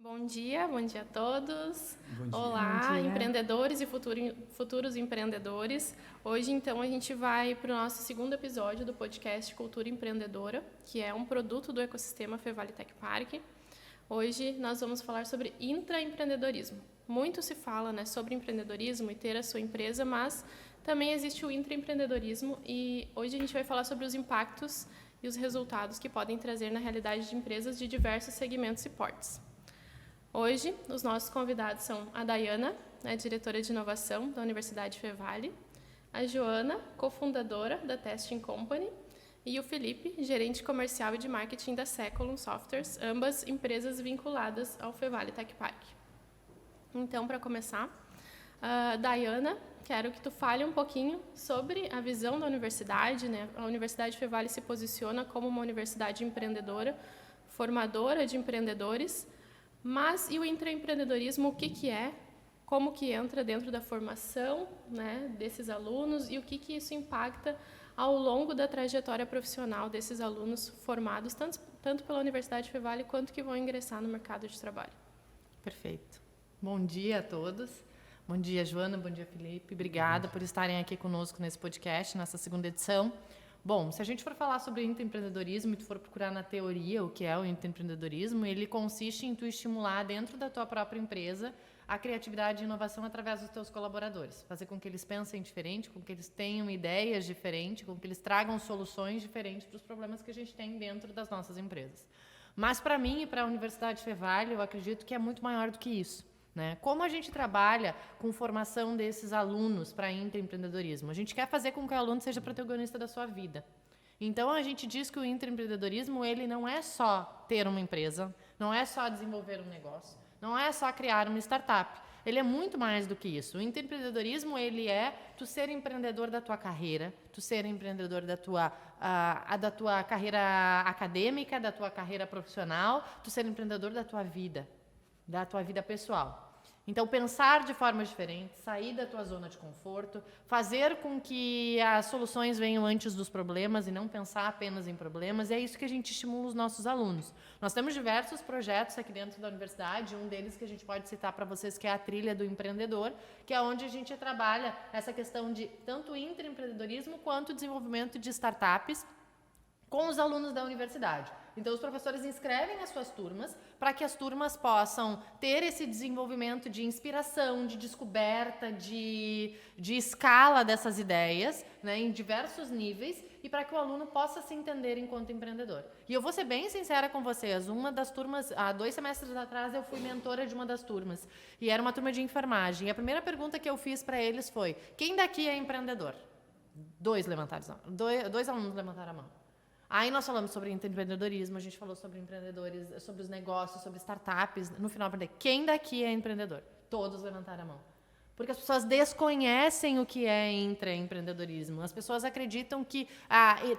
Bom dia a todos. Bom dia. Olá, Bom dia. empreendedores e futuros empreendedores. Hoje, então, a gente vai para o nosso segundo episódio do podcast Cultura Empreendedora, que é um produto do ecossistema Fevale Tech Park. Hoje nós vamos falar sobre intraempreendedorismo. Muito se fala, sobre empreendedorismo e ter a sua empresa, mas também existe o intraempreendedorismo e hoje a gente vai falar sobre os impactos e os resultados que podem trazer na realidade de empresas de diversos segmentos e portes. Hoje, os nossos convidados são a Dayana, diretora de inovação da Universidade Fevale, a Joana, cofundadora da Testing Company, e o Felipe, gerente comercial e de marketing da Seculum Softwares, ambas empresas vinculadas ao Fevale Tech Park. Então, para começar, Dayana, quero que tu fale um pouquinho sobre a visão da universidade. A Universidade Fevale se posiciona como uma universidade empreendedora, formadora de empreendedores. Mas e o intraempreendedorismo, o que é? Como que entra dentro da formação desses alunos e o que isso impacta ao longo da trajetória profissional desses alunos formados, tanto pela Universidade Fevale quanto que vão ingressar no mercado de trabalho? Perfeito. Bom dia a todos. Bom dia, Joana. Bom dia, Felipe. Obrigada por estarem aqui conosco nesse podcast, nessa segunda edição. Bom, se a gente for falar sobre intraempreendedorismo e tu for procurar na teoria o que é o intraempreendedorismo, ele consiste em tu estimular dentro da tua própria empresa a criatividade e inovação através dos teus colaboradores. Fazer com que eles pensem diferente, com que eles tenham ideias diferentes, com que eles tragam soluções diferentes para os problemas que a gente tem dentro das nossas empresas. Mas para mim e para a Universidade Fevale, eu acredito que é muito maior do que isso. Como a gente trabalha com formação desses alunos para intraempreendedorismo? A gente quer fazer com que o aluno seja protagonista da sua vida. Então, a gente diz que o intraempreendedorismo ele não é só ter uma empresa, não é só desenvolver um negócio, não é só criar uma startup. Ele é muito mais do que isso. O intraempreendedorismo ele é tu ser empreendedor da tua carreira, tu ser empreendedor da tua carreira acadêmica, da tua carreira profissional, tu ser empreendedor da tua vida pessoal. Então, pensar de forma diferente, sair da tua zona de conforto, fazer com que as soluções venham antes dos problemas e não pensar apenas em problemas, é isso que a gente estimula os nossos alunos. Nós temos diversos projetos aqui dentro da universidade, um deles que a gente pode citar para vocês, que é a Trilha do Empreendedor, que é onde a gente trabalha essa questão de tanto intraempreendedorismo quanto desenvolvimento de startups com os alunos da universidade. Então, os professores inscrevem as suas turmas para que as turmas possam ter esse desenvolvimento de inspiração, de descoberta, de escala dessas ideias, em diversos níveis, e para que o aluno possa se entender enquanto empreendedor. E eu vou ser bem sincera com vocês, uma das turmas, há 2 semestres atrás, eu fui mentora de uma das turmas, e era uma turma de enfermagem. E a primeira pergunta que eu fiz para eles foi: quem daqui é empreendedor? 2 alunos levantaram a mão. Aí nós falamos sobre empreendedorismo, a gente falou sobre empreendedores, sobre os negócios, sobre startups. No final, eu perguntei: quem daqui é empreendedor? Todos levantaram a mão. Porque as pessoas desconhecem o que é intraempreendedorismo. As pessoas acreditam que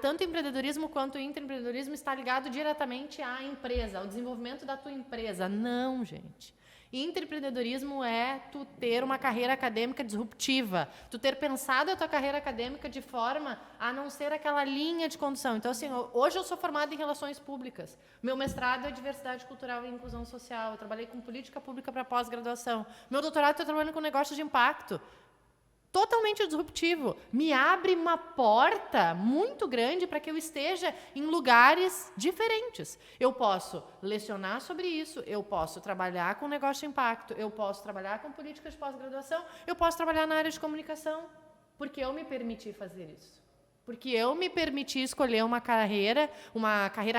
tanto empreendedorismo quanto intraempreendedorismo está ligado diretamente à empresa, ao desenvolvimento da tua empresa. Não, gente. Intraempreendedorismo é tu ter uma carreira acadêmica disruptiva, tu ter pensado a tua carreira acadêmica de forma a não ser aquela linha de condução. Então, assim, hoje eu sou formada em relações públicas, meu mestrado é diversidade cultural e inclusão social, eu trabalhei com política pública para pós-graduação, meu doutorado eu trabalhando com negócios de impacto. Totalmente disruptivo. Me abre uma porta muito grande para que eu esteja em lugares diferentes. Eu posso lecionar sobre isso, eu posso trabalhar com negócio de impacto, eu posso trabalhar com políticas de pós-graduação, eu posso trabalhar na área de comunicação, porque eu me permiti fazer isso. Porque eu me permiti escolher uma carreira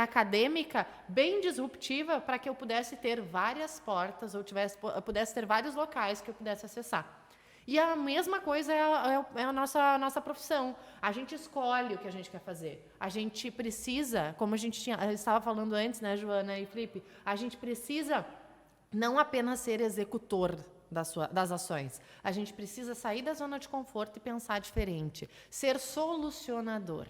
acadêmica bem disruptiva para que eu pudesse ter várias portas, ou pudesse ter vários locais que eu pudesse acessar. E a mesma coisa é a nossa profissão. A gente escolhe o que a gente quer fazer. A gente precisa, como a gente estava falando antes, Joana e Felipe, a gente precisa não apenas ser executor das ações. A gente precisa sair da zona de conforto e pensar diferente. Ser solucionador.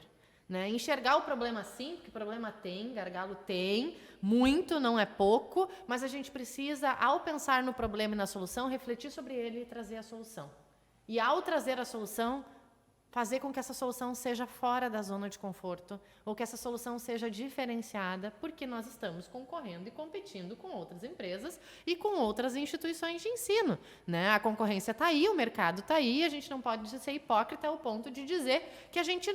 Enxergar o problema sim, porque problema tem, gargalo tem, muito, não é pouco, mas a gente precisa, ao pensar no problema e na solução, refletir sobre ele e trazer a solução. E ao trazer a solução, fazer com que essa solução seja fora da zona de conforto ou que essa solução seja diferenciada, porque nós estamos concorrendo e competindo com outras empresas e com outras instituições de ensino, né? A concorrência está aí, o mercado está aí, a gente não pode ser hipócrita ao ponto de dizer que a gente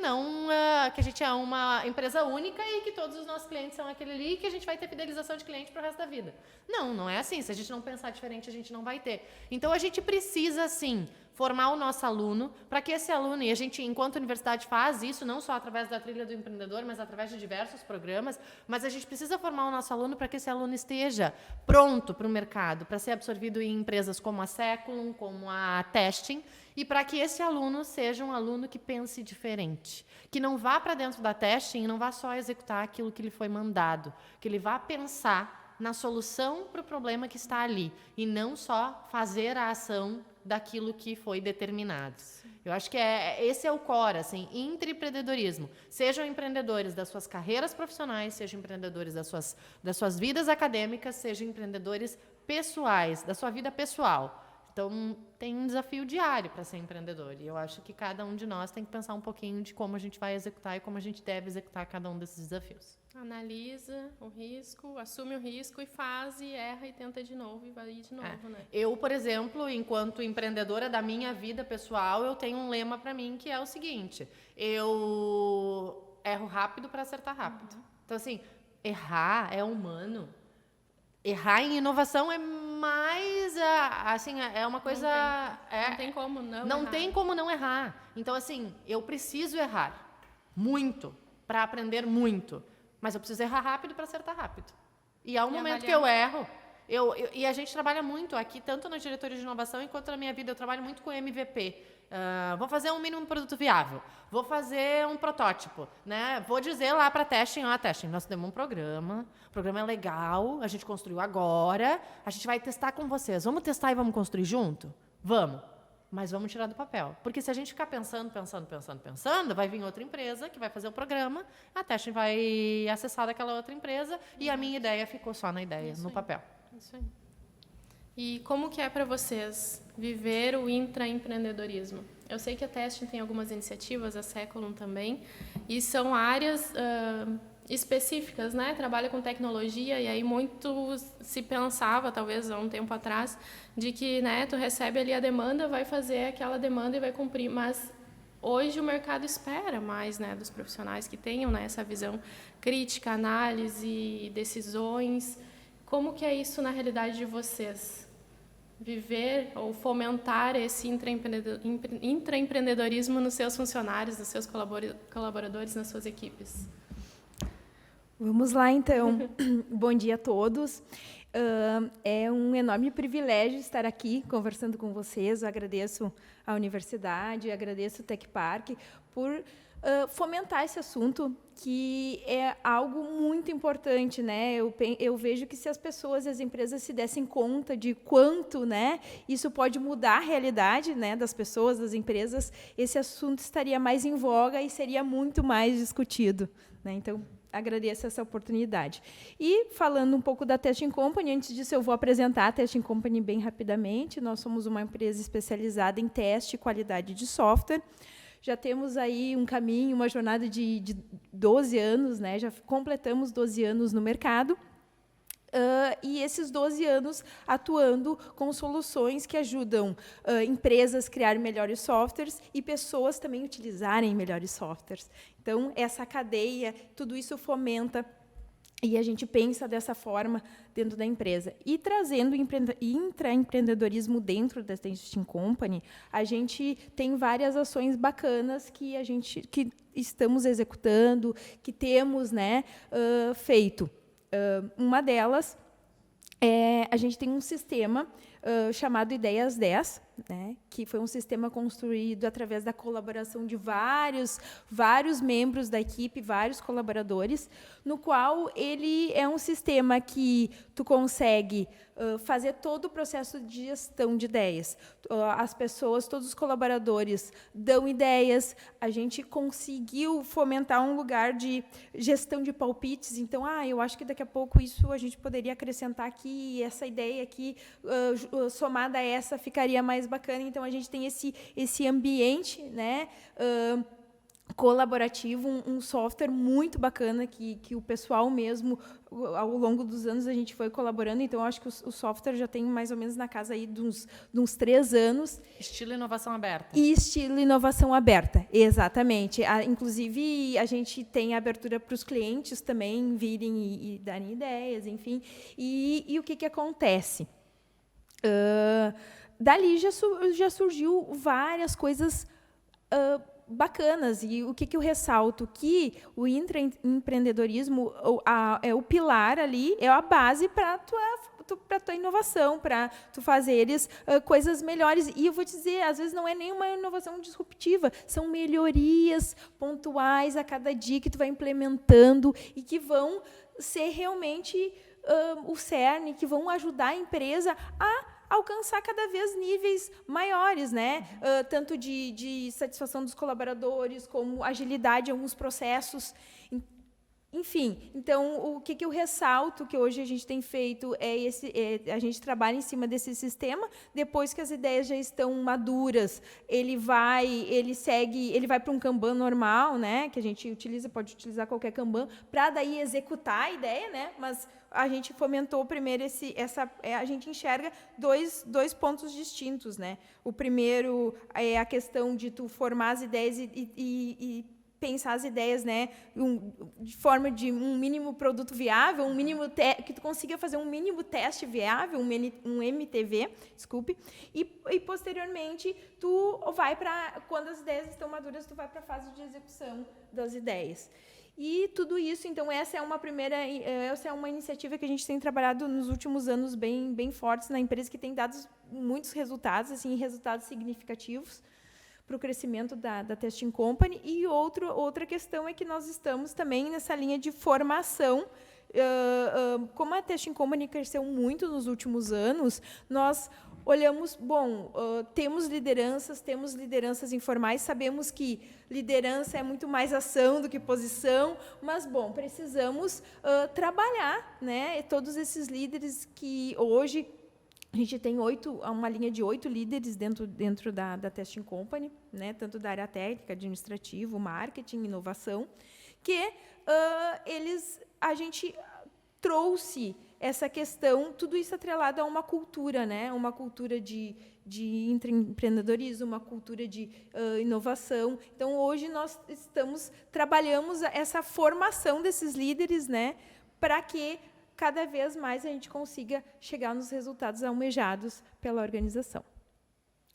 que a gente é uma empresa única e que todos os nossos clientes são aquele ali e que a gente vai ter fidelização de cliente para o resto da vida. Não, não é assim. Se a gente não pensar diferente, a gente não vai ter. Então, a gente precisa, sim, formar o nosso aluno, para que esse aluno, e a gente, enquanto universidade, faz isso, não só através da trilha do empreendedor, mas através de diversos programas, mas a gente precisa formar o nosso aluno para que esse aluno esteja pronto para o mercado, para ser absorvido em empresas como a Seculum, como a Testing, e para que esse aluno seja um aluno que pense diferente, que não vá para dentro da Testing e não vá só executar aquilo que lhe foi mandado, que ele vá pensar na solução para o problema que está ali, e não só fazer a ação daquilo que foi determinado. Eu acho que esse é o core, assim, intraempreendedorismo. Sejam empreendedores das suas carreiras profissionais, sejam empreendedores das suas vidas acadêmicas, sejam empreendedores pessoais, da sua vida pessoal. Então, tem um desafio diário para ser empreendedor. E eu acho que cada um de nós tem que pensar um pouquinho de como a gente vai executar e como a gente deve executar cada um desses desafios. Analisa o risco, assume o risco e faz, e erra e tenta de novo e vai de novo, né? Eu, por exemplo, enquanto empreendedora da minha vida pessoal, eu tenho um lema para mim que é o seguinte: eu erro rápido para acertar rápido. Então, assim, errar é humano. Errar em inovação é mais, assim, é uma coisa... Não tem como não Não errar. tem como não errar. Então, assim, eu preciso errar muito para aprender muito. Mas eu preciso errar rápido para acertar rápido. E há um momento que eu erro. E a gente trabalha muito aqui, tanto na diretoria de inovação, quanto na minha vida. Eu trabalho muito com MVP. Vou fazer um mínimo produto viável. Vou fazer um protótipo. Né? Vou dizer lá para a Testing, Testing, nós temos um programa. O programa é legal, a gente construiu agora. A gente vai testar com vocês. Vamos testar e vamos construir junto? Vamos. Mas vamos tirar do papel. Porque se a gente ficar pensando, vai vir outra empresa que vai fazer o programa, a Testing vai acessar daquela outra empresa e a minha ideia ficou só na ideia, no papel. Isso aí. E como que é para vocês viver o intraempreendedorismo? Eu sei que a Testing tem algumas iniciativas, a Seculum também, e são áreas específicas, né? Trabalha com tecnologia, e aí muito se pensava, talvez há um tempo atrás, de que, né, tu recebe ali a demanda, vai fazer aquela demanda e vai cumprir, mas hoje o mercado espera mais, né, dos profissionais que tenham, né, essa visão crítica, análise, decisões. Como que é isso na realidade de vocês? Viver ou fomentar esse intraempreendedorismo nos seus funcionários, nos seus colaboradores, nas suas equipes? Vamos lá, então. Bom dia a todos. É um enorme privilégio estar aqui conversando com vocês. Eu agradeço à universidade, agradeço o Tech Park por fomentar esse assunto, que é algo muito importante, né? Eu vejo que se as pessoas e as empresas se dessem conta de quanto, né, isso pode mudar a realidade, né, das pessoas, das empresas, esse assunto estaria mais em voga e seria muito mais discutido, né? Então, agradeço essa oportunidade. E, falando um pouco da Testing Company, antes disso eu vou apresentar a Testing Company bem rapidamente. Nós somos uma empresa especializada em teste e qualidade de software. Já temos aí um caminho, uma jornada de 12 anos, né? Já completamos 12 anos no mercado. E esses 12 anos atuando com soluções que ajudam empresas a criar melhores softwares e pessoas também utilizarem melhores softwares. Então, essa cadeia, tudo isso fomenta e a gente pensa dessa forma dentro da empresa. E trazendo intraempreendedorismo dentro da Testing Company, a gente tem várias ações bacanas que estamos executando, que temos, né, feito. Uma delas a gente tem um sistema chamado Ideias 10, né, que foi um sistema construído através da colaboração de vários membros da equipe, vários colaboradores, no qual ele é um sistema que tu consegue fazer todo o processo de gestão de ideias. As pessoas, todos os colaboradores dão ideias, a gente conseguiu fomentar um lugar de gestão de palpites, então, eu acho que daqui a pouco isso a gente poderia acrescentar aqui, essa ideia aqui, somada a essa ficaria mais bacana. Então, a gente tem esse ambiente, né, colaborativo, um software muito bacana que o pessoal mesmo, ao longo dos anos, a gente foi colaborando. Então, eu acho que o software já tem mais ou menos na casa aí de uns 3 anos. Estilo inovação aberta. E estilo inovação aberta, exatamente. Inclusive, a gente tem abertura para os clientes também virem e darem ideias, enfim. E o que acontece? Dali já surgiu várias coisas bacanas. E o que eu ressalto? Que o intraempreendedorismo é o pilar ali, é a base para a tua inovação, para tu fazeres coisas melhores. E eu vou dizer, às vezes não é nenhuma inovação disruptiva, são melhorias pontuais a cada dia que tu vai implementando e que vão ser realmente o cerne, que vão ajudar a empresa a alcançar cada vez níveis maiores, né? Tanto de satisfação dos colaboradores, como agilidade em alguns processos. Enfim, então, o que eu ressalto, que hoje a gente tem feito, a gente trabalha em cima desse sistema. Depois que as ideias já estão maduras, ele vai para um Kanban normal, né? Que a gente pode utilizar qualquer Kanban, para daí executar a ideia, né? Mas a gente fomentou primeiro a gente enxerga dois pontos distintos, né? O primeiro é a questão de tu formar as ideias e pensar as ideias, né, de forma de um mínimo produto viável, que tu consiga fazer um mínimo teste viável, um MTV, desculpe, e posteriormente tu vai para, quando as ideias estão maduras, tu vai para a fase de execução das ideias. E tudo isso, então, essa é uma iniciativa que a gente tem trabalhado nos últimos anos bem fortes na empresa, que tem dado muitos resultados, assim, resultados significativos para o crescimento da Testing Company. E outra questão é que nós estamos também nessa linha de formação. Como a Testing Company cresceu muito nos últimos anos, nós olhamos, temos lideranças informais, sabemos que liderança é muito mais ação do que posição, mas, precisamos trabalhar, né, todos esses líderes que hoje a gente tem uma linha de 8 líderes dentro da Testing Company, né, tanto da área técnica, administrativo, marketing, inovação, que a gente trouxe essa questão, tudo isso atrelado a uma cultura, né, uma cultura de empreendedorismo, uma cultura de inovação. Então, hoje nós trabalhamos essa formação desses líderes, né, para que cada vez mais a gente consiga chegar nos resultados almejados pela organização.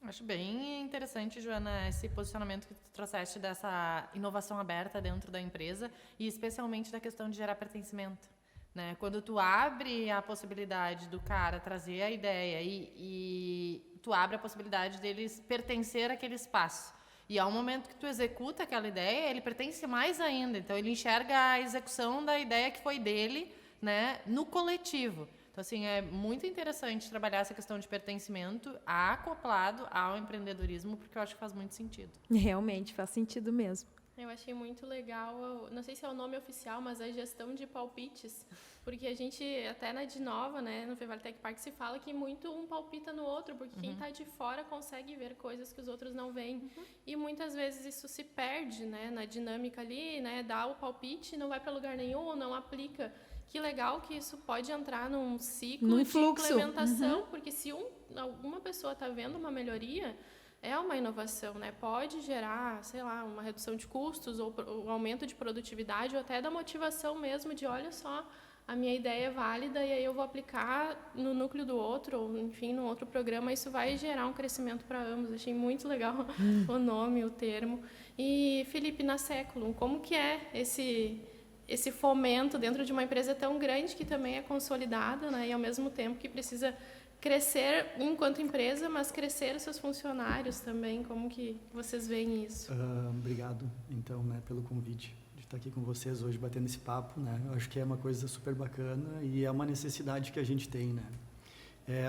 Acho bem interessante, Joana, esse posicionamento que tu trouxeste dessa inovação aberta dentro da empresa e especialmente da questão de gerar pertencimento, né? Quando tu abre a possibilidade do cara trazer a ideia e tu abre a possibilidade deles pertencer àquele espaço. E ao momento que tu executa aquela ideia, ele pertence mais ainda. Então, ele enxerga a execução da ideia que foi dele, né, no coletivo. Então, assim, é muito interessante trabalhar essa questão de pertencimento acoplado ao empreendedorismo, porque eu acho que faz muito sentido. Realmente, faz sentido mesmo. Eu achei muito legal, não sei se é o nome oficial, mas a gestão de palpites, porque a gente, até na Dinova, né, no Fevalitec Park, se fala que muito um palpita no outro, porque quem está de fora consegue ver coisas que os outros não veem. E muitas vezes isso se perde, né, na dinâmica ali, né, dá o palpite, não vai para lugar nenhum, não aplica. Que legal que isso pode entrar num ciclo de fluxo. Implementação, porque se alguma pessoa está vendo uma melhoria, é uma inovação, né? Pode gerar, sei lá, uma redução de custos ou aumento de produtividade ou até da motivação mesmo de, olha só, a minha ideia é válida e aí eu vou aplicar no núcleo do outro, ou enfim, no outro programa, isso vai gerar um crescimento para ambos. Achei muito legal o nome, o termo. E, Felipe, na Século, como que é esse fomento dentro de uma empresa tão grande que também é consolidada, né, e ao mesmo tempo que precisa crescer enquanto empresa, mas crescer os seus funcionários também? Como que vocês veem isso? Obrigado, então, né, pelo convite de estar aqui com vocês hoje batendo esse papo, né? Eu acho que é uma coisa super bacana e é uma necessidade que a gente tem, né?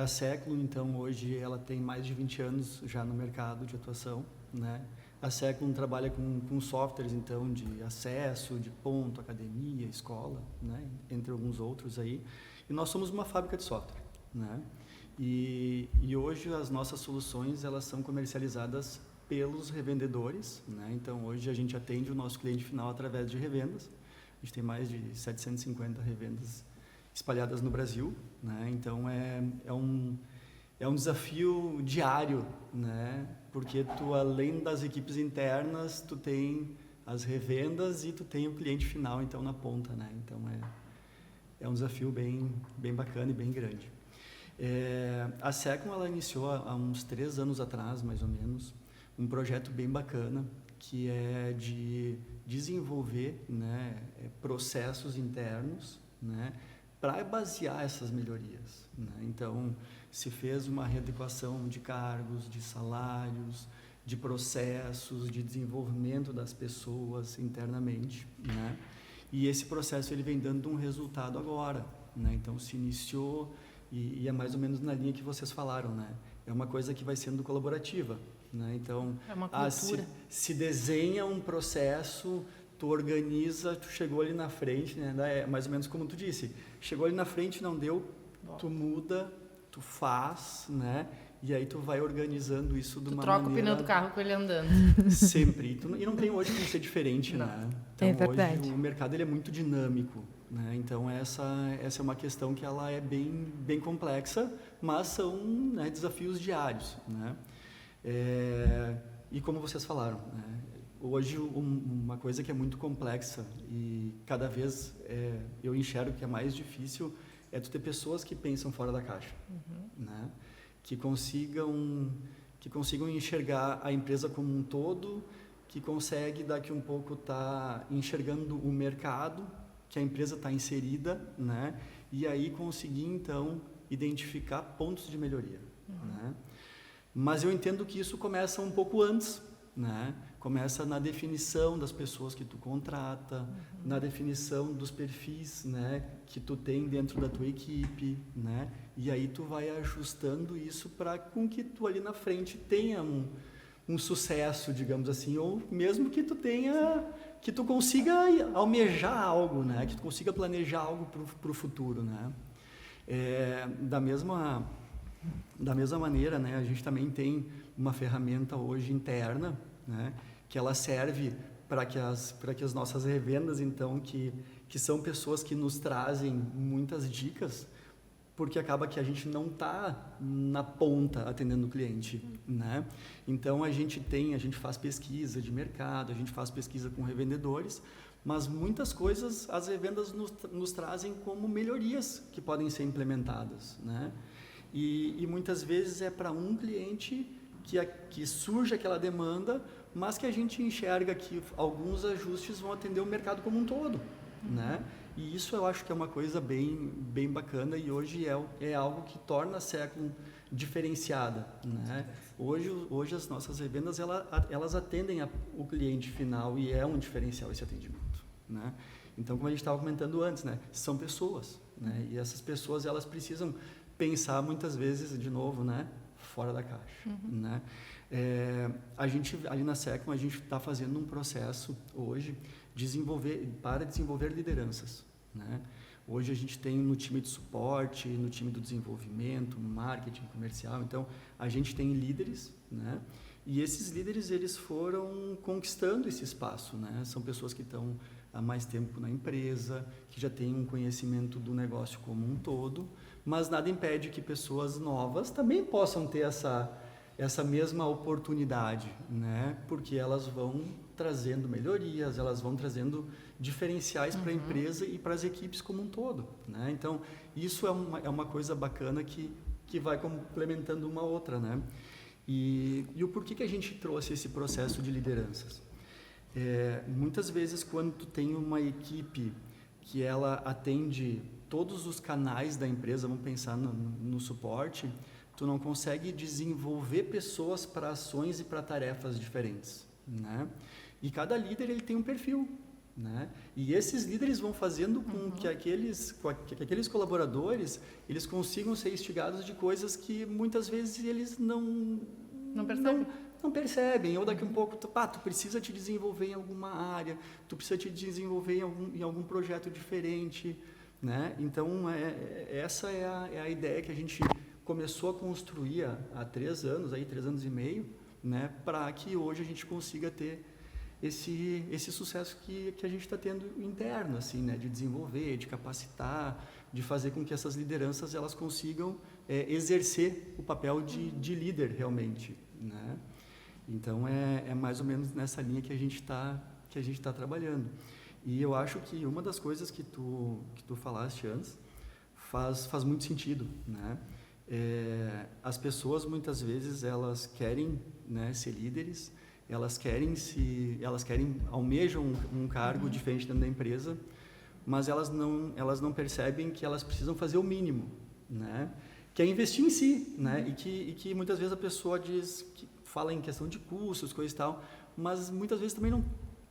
A Século, então, hoje ela tem mais de 20 anos já no mercado de atuação, né? A Século trabalha com softwares, então, de acesso, de ponto, academia, escola, né? Entre alguns outros aí. E nós somos uma fábrica de software, né? E hoje as nossas soluções elas são comercializadas pelos revendedores, né? Então hoje a gente atende o nosso cliente final através de revendas. A gente tem mais de 750 revendas espalhadas no Brasil, né? Então é um desafio diário, né? Porque tu, além das equipes internas, tu tem as revendas e tu tem o cliente final, então, na ponta, né? Então é um desafio bem bacana e bem grande. A Secom, ela iniciou há uns 3 anos atrás, mais ou menos, um projeto bem bacana, que é de desenvolver, né, processos internos, né, para basear essas melhorias, né? Então, se fez uma readequação de cargos, de salários, de processos, de desenvolvimento das pessoas internamente, né? E esse processo ele vem dando um resultado agora, né? Então, se iniciou e é mais ou menos na linha que vocês falaram, né? É uma coisa que vai sendo colaborativa, né? Então, é uma cultura. Se desenha um processo, tu organiza, tu chegou ali na frente, né? É mais ou menos como tu disse, chegou ali na frente, não deu, tu muda, tu faz, né? E aí tu vai organizando isso de uma maneira... Tu troca o pneu do carro com ele andando. Sempre. E não tem hoje como ser diferente, não. Né? Então, é verdade. Hoje o mercado ele é muito dinâmico, né? Então essa é uma questão que ela é bem complexa, mas são, né, desafios diários, né? E como vocês falaram, né? Hoje uma coisa que é muito complexa e cada vez eu enxergo que é mais difícil é tu ter pessoas que pensam fora da caixa, né? Que consigam enxergar a empresa como um todo, que consegue daqui um pouco estar enxergando o mercado que a empresa está inserida, né? E aí conseguir então identificar pontos de melhoria, né? Mas eu entendo que isso começa um pouco antes, né? Começa na definição das pessoas que tu contrata, na definição dos perfis, né, que tu tem dentro da tua equipe, né? E aí tu vai ajustando isso para com que tu ali na frente tenha um sucesso, digamos assim, ou mesmo que tu consiga almejar algo, né? Que tu consiga planejar algo para o futuro, né? Da mesma maneira, né, a gente também tem uma ferramenta hoje interna, né, que ela serve para que as nossas revendas, então, que são pessoas que nos trazem muitas dicas, porque acaba que a gente não está na ponta atendendo o cliente, né? Então, a gente faz pesquisa de mercado, a gente faz pesquisa com revendedores, mas muitas coisas as revendas nos trazem como melhorias que podem ser implementadas, né? E muitas vezes é para um cliente que surge aquela demanda, mas que a gente enxerga que alguns ajustes vão atender o mercado como um todo, né? E isso eu acho que é uma coisa bem bacana e hoje é algo que torna a Secom diferenciada, né? Hoje as nossas revendas elas atendem o cliente final e é um diferencial esse atendimento, né? Então, como a gente estava comentando antes, né? São pessoas, né? E essas pessoas elas precisam pensar muitas vezes, de novo, né, fora da caixa, né? A gente ali na Secom a gente está fazendo um processo hoje para desenvolver lideranças, né? Hoje a gente tem no time de suporte, no time do desenvolvimento, no marketing comercial, então a gente tem líderes, né? E esses líderes eles foram conquistando esse espaço, né? São pessoas que estão há mais tempo na empresa, que já têm um conhecimento do negócio como um todo, mas nada impede que pessoas novas também possam ter essa mesma oportunidade, né? Porque elas vão trazendo melhorias, elas vão trazendo diferenciais para a empresa e para as equipes como um todo, né? Então, isso é uma coisa bacana que vai complementando uma outra, né? E o porquê que a gente trouxe esse processo de lideranças? Muitas vezes, quando tu tem uma equipe que ela atende todos os canais da empresa, vamos pensar no suporte, tu não consegue desenvolver pessoas para ações e para tarefas diferentes, né? E cada líder ele tem um perfil, né? E esses líderes vão fazendo com que aqueles colaboradores eles consigam ser instigados de coisas que muitas vezes eles não percebem, ou daqui um pouco tu precisa te desenvolver em alguma área, tu precisa te desenvolver em algum projeto diferente, né? Então essa é a ideia que a gente começou a construir há 3 anos, 3 anos e meio, né, para que hoje a gente consiga ter esse sucesso que a gente está tendo interno, assim, né, de desenvolver, de capacitar, de fazer com que essas lideranças elas consigam exercer o papel de líder realmente, né? Então é mais ou menos nessa linha que a gente está trabalhando. E eu acho que uma das coisas que tu falaste antes faz muito sentido, né? As pessoas muitas vezes elas querem, né, ser líderes, elas almejam um cargo diferente dentro da empresa, mas elas não percebem que elas precisam fazer o mínimo, né? Que é investir em si, né? E que muitas vezes a pessoa fala em questão de custos, coisa e tal, mas muitas vezes também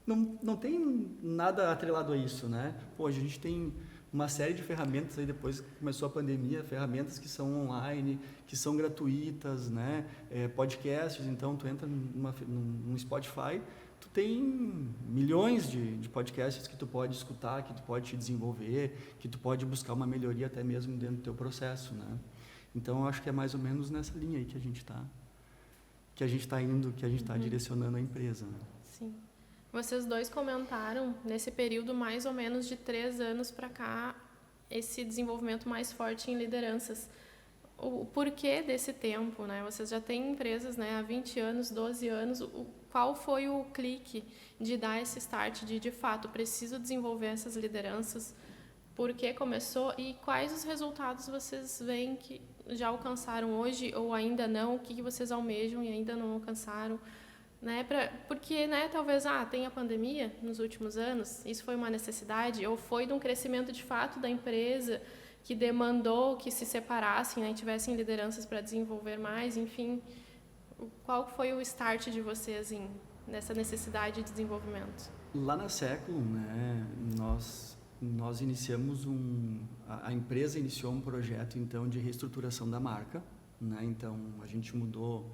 não tem nada atrelado a isso, né? Pô, a gente tem uma série de ferramentas aí depois que começou a pandemia, ferramentas que são online, que são gratuitas, né? Podcasts, então tu entra num Spotify, tu tem milhões de podcasts que tu pode escutar, que tu pode te desenvolver, que tu pode buscar uma melhoria até mesmo dentro do teu processo, né? Então eu acho que é mais ou menos nessa linha aí que a gente está indo, que a gente está direcionando a empresa, né? Sim. Vocês dois comentaram, nesse período mais ou menos de 3 anos para cá, esse desenvolvimento mais forte em lideranças. O porquê desse tempo, né? Vocês já têm empresas, né, há 20 anos, 12 anos. Qual foi o clique de dar esse start de fato, preciso desenvolver essas lideranças? Por que começou e quais os resultados vocês veem que já alcançaram hoje ou ainda não? O que vocês almejam e ainda não alcançaram? Né, porque, né, talvez tenha a pandemia nos últimos anos, isso foi uma necessidade, ou foi de um crescimento de fato da empresa que demandou que se separassem, né, tivessem lideranças para desenvolver mais, enfim. Qual foi o start de vocês nessa necessidade de desenvolvimento? Lá na Século, né, nós iniciamos a empresa iniciou um projeto então de reestruturação da marca, né, então a gente mudou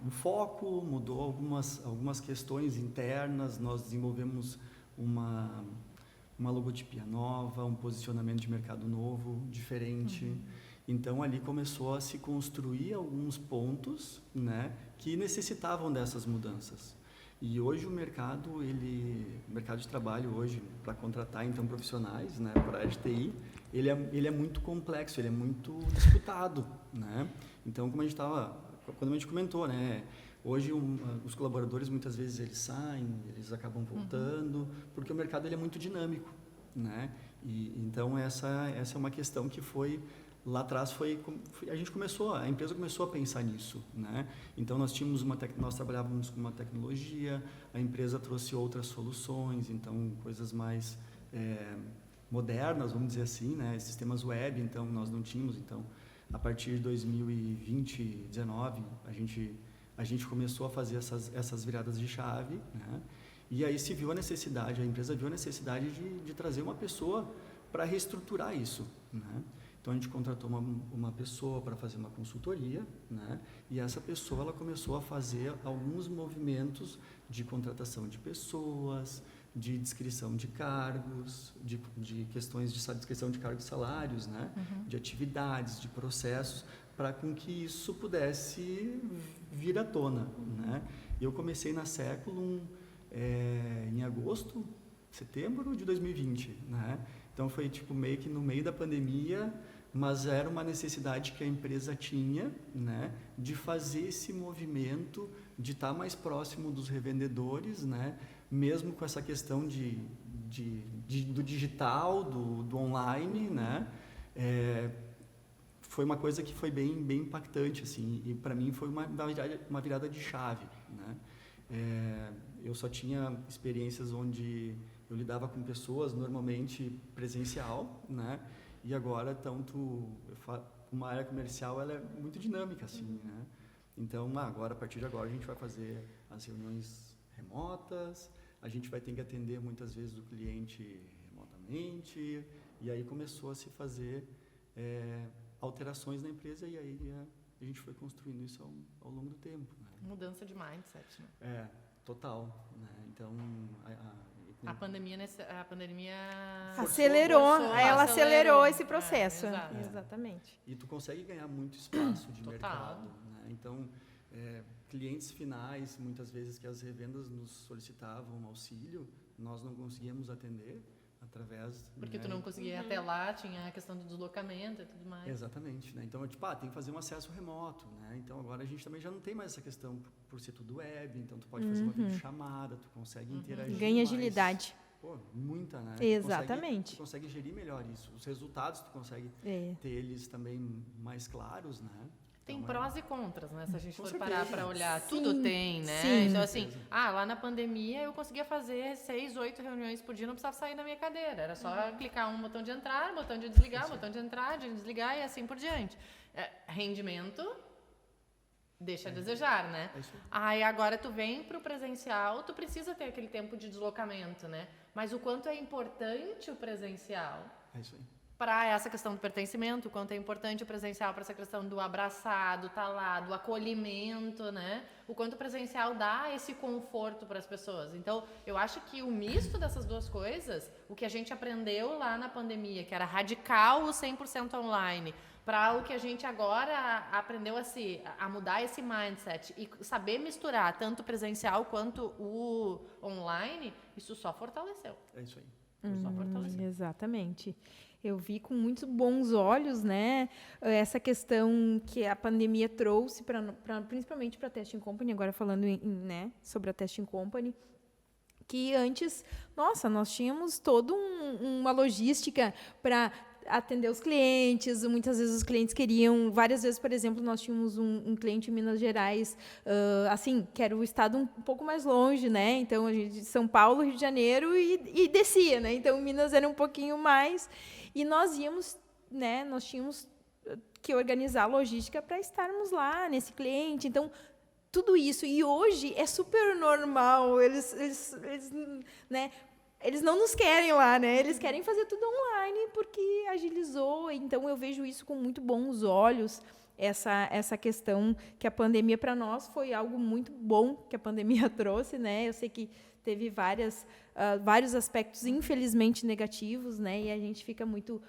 o foco, mudou algumas questões internas, nós desenvolvemos uma logotipia nova, um posicionamento de mercado novo, diferente. Então, ali começou a se construir alguns pontos, né, que necessitavam dessas mudanças. E hoje o mercado de trabalho hoje, para contratar então profissionais, né, para a área de TI, ele é muito complexo, ele é muito disputado, né? Então, quando a gente comentou, né? Hoje os colaboradores muitas vezes eles saem, eles acabam voltando, porque o mercado ele é muito dinâmico, né? E então essa é uma questão que foi lá atrás a empresa começou a pensar nisso, né? Então nós trabalhávamos com uma tecnologia, a empresa trouxe outras soluções, então coisas mais modernas, vamos dizer assim, né? Sistemas web, então nós não tínhamos, então a partir de 2020, 2019, a gente começou a fazer essas viradas de chave, né? E aí a empresa viu a necessidade de trazer uma pessoa para reestruturar isso, né? Então a gente contratou uma pessoa para fazer uma consultoria, né? E essa pessoa ela começou a fazer alguns movimentos de contratação de pessoas, de descrição de cargos, de questões de descrição de cargos e salários, né? De atividades, de processos, para com que isso pudesse vir à tona, né? Eu comecei na Século em setembro de 2020, né? Então foi meio que no meio da pandemia, mas era uma necessidade que a empresa tinha, né, de fazer esse movimento, de estar mais próximo dos revendedores, né, mesmo com essa questão do digital, do online, né, foi uma coisa que foi bem impactante, assim, e para mim foi uma virada de chave, né. Eu só tinha experiências onde eu lidava com pessoas normalmente presencial, né, e agora uma área comercial ela é muito dinâmica, assim, né. Então agora, a partir de agora a gente vai fazer as reuniões remotas, a gente vai ter que atender muitas vezes o cliente remotamente, e aí começou a se fazer alterações na empresa, e aí a gente foi construindo isso ao longo do tempo, né? Mudança de mindset, né? Total, né? Então A pandemia ela acelerou esse processo. Exatamente. E tu consegue ganhar muito espaço de Total. mercado, né? Então, clientes finais, muitas vezes que as revendas nos solicitavam auxílio, nós não conseguíamos atender através... Porque né? tu não conseguia ir até lá, tinha a questão do deslocamento e tudo mais. Exatamente, né? Então, tem que fazer um acesso remoto, né? Então, agora a gente também já não tem mais essa questão por ser tudo web, então tu pode fazer uma videochamada, tu consegue interagir Ganha mais. agilidade. Pô, muita, né? Exatamente. Tu consegue gerir melhor isso. Os resultados tu consegue ter eles também mais claros, né? Tem Então, prós e contras, né? Se a gente Com for certeza. parar para olhar, Sim, tudo tem, né? sim. Então, assim, lá na pandemia eu conseguia fazer 6, 8 reuniões por dia, não precisava sair da minha cadeira. Era só clicar um botão de entrar, botão de desligar, botão de entrar, de desligar e assim por diante. Rendimento deixa a desejar, né? É isso aí. Aí agora tu vem pro presencial, tu precisa ter aquele tempo de deslocamento, né? Mas o quanto é importante o presencial É isso aí. para essa questão do pertencimento, o quanto é importante o presencial para essa questão do abraçar, do tá lá, do acolhimento, né? O quanto o presencial dá esse conforto para as pessoas. Então, eu acho que o misto dessas duas coisas, o que a gente aprendeu lá na pandemia, que era radical o 100% online, para o que a gente agora aprendeu a mudar esse mindset e saber misturar tanto o presencial quanto o online, isso só fortaleceu. É isso aí. Só fortaleceu. Exatamente. Eu vi com muitos bons olhos, né, essa questão que a pandemia trouxe, principalmente para a Testing Company, agora falando né, sobre a Testing Company, que antes, nossa, nós tínhamos toda uma logística para atender os clientes, muitas vezes os clientes queriam, várias vezes, por exemplo, nós tínhamos um cliente em Minas Gerais, assim, que era o estado um pouco mais longe, né, então a gente de São Paulo, Rio de Janeiro e descia, né, então Minas era um pouquinho mais, e nós íamos, né, nós tínhamos que organizar a logística para estarmos lá nesse cliente, então tudo isso, e hoje é super normal, eles né, eles não nos querem lá, né? Eles querem fazer tudo online porque agilizou. Então, eu vejo isso com muito bons olhos, essa questão que a pandemia, para nós, foi algo muito bom que a pandemia trouxe, né? Eu sei que teve vários aspectos, infelizmente, negativos, né? E a gente fica muito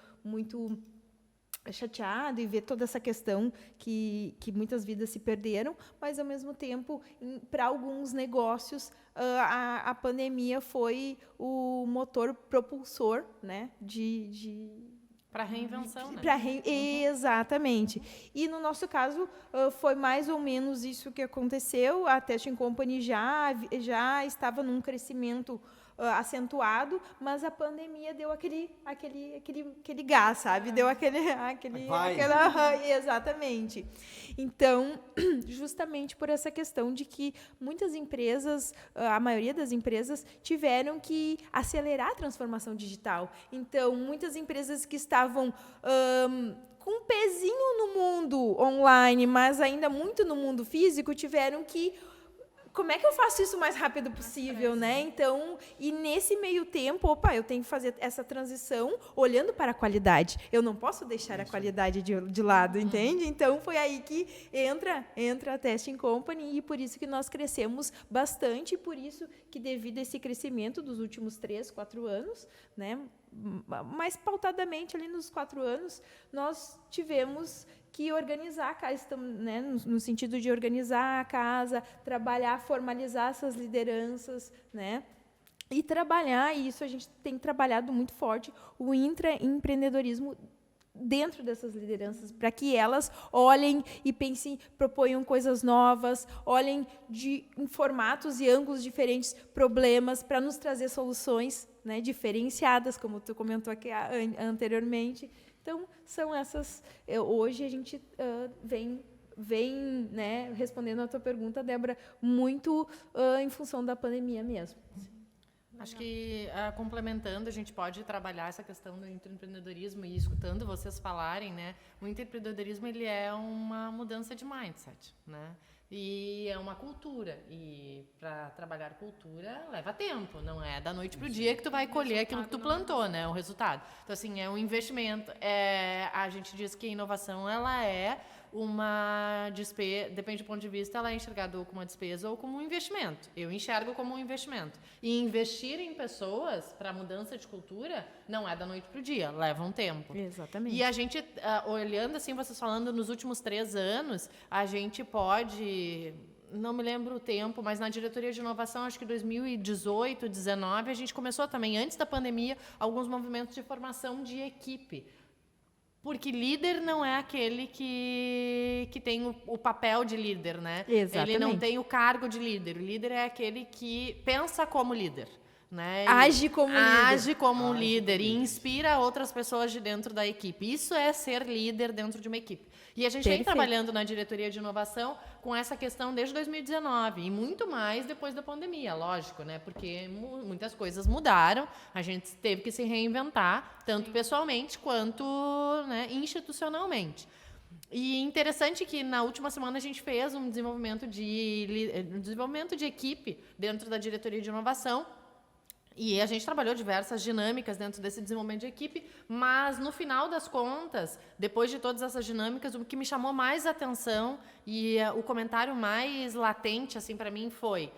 chateado e ver toda essa questão que muitas vidas se perderam, mas, ao mesmo tempo, para alguns negócios, a pandemia foi o motor propulsor, né, para reinvenção, né? Exatamente. E, no nosso caso, foi mais ou menos isso que aconteceu. A Testing Company já estava num crescimento acentuado, mas a pandemia deu aquele gás, sabe? Deu exatamente. Então, justamente por essa questão de que muitas empresas, a maioria das empresas, tiveram que acelerar a transformação digital. Então, muitas empresas que estavam com um pezinho no mundo online, mas ainda muito no mundo físico, tiveram que... Como é que eu faço isso o mais rápido possível, né? Então, e nesse meio tempo, eu tenho que fazer essa transição olhando para a qualidade. Eu não posso deixar a qualidade de lado, entende? Então, foi aí que entra a Testing Company e por isso que nós crescemos bastante e por isso que, devido a esse crescimento dos últimos 3, 4 anos, né? Mais pautadamente ali nos 4 anos, nós tivemos que organizar a casa, né, no sentido de organizar a casa, trabalhar, formalizar essas lideranças, né, e trabalhar, e isso a gente tem trabalhado muito forte, o intraempreendedorismo dentro dessas lideranças, para que elas olhem e pensem, proponham coisas novas, olhem em formatos e ângulos diferentes, problemas, para nos trazer soluções, né, diferenciadas, como tu comentou aqui anteriormente. Então, são essas... Hoje, a gente vem, né, respondendo a tua pergunta, Débora, muito em função da pandemia mesmo. Acho que, complementando, a gente pode trabalhar essa questão do empreendedorismo e escutando vocês falarem, né? O empreendedorismo, ele é uma mudança de mindset, né? E é uma cultura. E para trabalhar cultura leva tempo, não é da noite para o dia que tu vai colher aquilo que tu plantou, né? O resultado. Então, assim, é um investimento. A gente diz que a inovação, ela é uma despesa, depende do ponto de vista, ela é enxergada ou como uma despesa ou como um investimento. Eu enxergo como um investimento. E investir em pessoas para mudança de cultura não é da noite para o dia, leva um tempo. Exatamente. E a gente, olhando assim, vocês falando nos últimos 3 anos, a gente pode... Não me lembro o tempo, mas na diretoria de inovação, acho que 2018, 2019, a gente começou também, antes da pandemia, alguns movimentos de formação de equipe. Porque líder não é aquele que tem o papel de líder, né? Exatamente. Ele não tem o cargo de líder. O líder é aquele que pensa como líder. Né? Age como líder. Age como um líder e inspira outras pessoas de dentro da equipe. Isso é ser líder dentro de uma equipe. E a gente vem trabalhando na diretoria de inovação com essa questão desde 2019 e muito mais depois da pandemia, lógico, né? Porque muitas coisas mudaram, a gente teve que se reinventar, tanto pessoalmente quanto, né, institucionalmente. E interessante que na última semana a gente fez um desenvolvimento de equipe dentro da diretoria de inovação. E a gente trabalhou diversas dinâmicas dentro desse desenvolvimento de equipe, mas no final das contas, depois de todas essas dinâmicas, o que me chamou mais atenção e o comentário mais latente assim para mim foi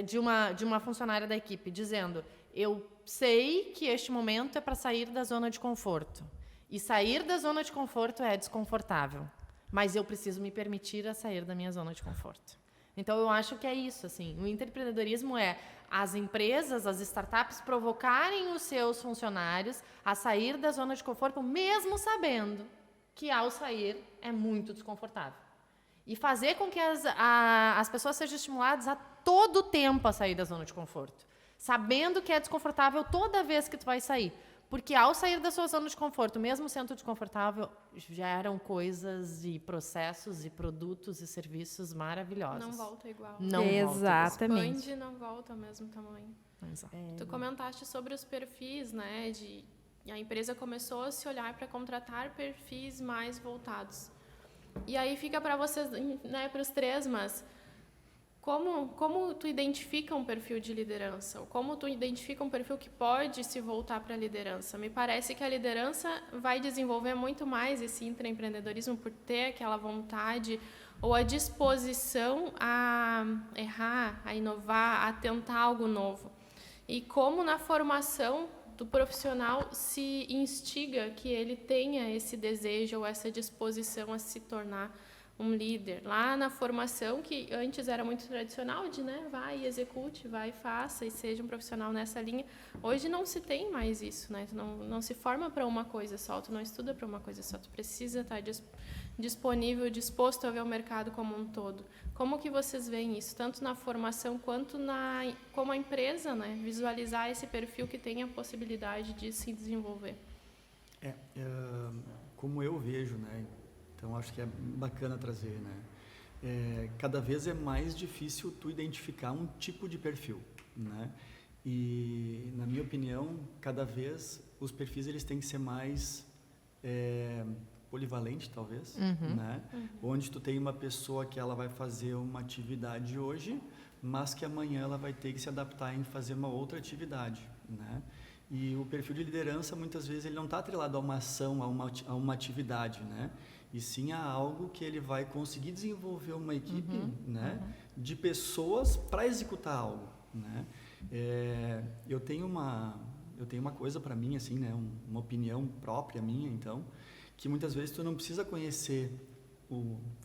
de uma funcionária da equipe dizendo: eu sei que este momento é para sair da zona de conforto. E sair da zona de conforto é desconfortável, mas eu preciso me permitir a sair da minha zona de conforto. Então, eu acho que é isso, assim, o intraempreendedorismo é as empresas, as startups provocarem os seus funcionários a sair da zona de conforto, mesmo sabendo que ao sair é muito desconfortável. E fazer com que as pessoas sejam estimuladas a todo tempo a sair da zona de conforto, sabendo que é desconfortável toda vez que tu vai sair. Porque ao sair da sua zona de conforto, mesmo sendo desconfortável, geram coisas e processos e produtos e serviços maravilhosos. Não volta igual. Não Exatamente. Volta. Expande e não volta ao mesmo tamanho. Exato. Tu comentaste sobre os perfis, né? A empresa começou a se olhar para contratar perfis mais voltados. E aí fica para vocês, né, para os 3, mas como tu identifica um perfil de liderança? Ou como tu identifica um perfil que pode se voltar para a liderança? Me parece que a liderança vai desenvolver muito mais esse intraempreendedorismo por ter aquela vontade ou a disposição a errar, a inovar, a tentar algo novo. E como na formação do profissional se instiga que ele tenha esse desejo ou essa disposição a se tornar um líder. Lá na formação, que antes era muito tradicional de, né, vai e execute, vai e faça e seja um profissional nessa linha, hoje não se tem mais isso, né? Tu não se forma para uma coisa só, tu não estuda para uma coisa só, tu precisa estar disponível, disposto a ver o mercado como um todo. Como que vocês veem isso, tanto na formação quanto como a empresa, né, visualizar esse perfil que tem a possibilidade de se desenvolver? Como eu vejo, né? Então, acho que é bacana trazer, né? Cada vez é mais difícil tu identificar um tipo de perfil, né? E, na minha opinião, cada vez os perfis eles têm que ser mais polivalente, talvez, né? Onde tu tem uma pessoa que ela vai fazer uma atividade hoje, mas que amanhã ela vai ter que se adaptar em fazer uma outra atividade, né? E o perfil de liderança, muitas vezes, ele não está atrelado a uma ação, a uma atividade, né? E sim a algo que ele vai conseguir desenvolver uma equipe, né? De pessoas para executar algo, né? Eu tenho uma coisa para mim, assim, né? Uma opinião própria minha, então, que muitas vezes tu não precisa conhecer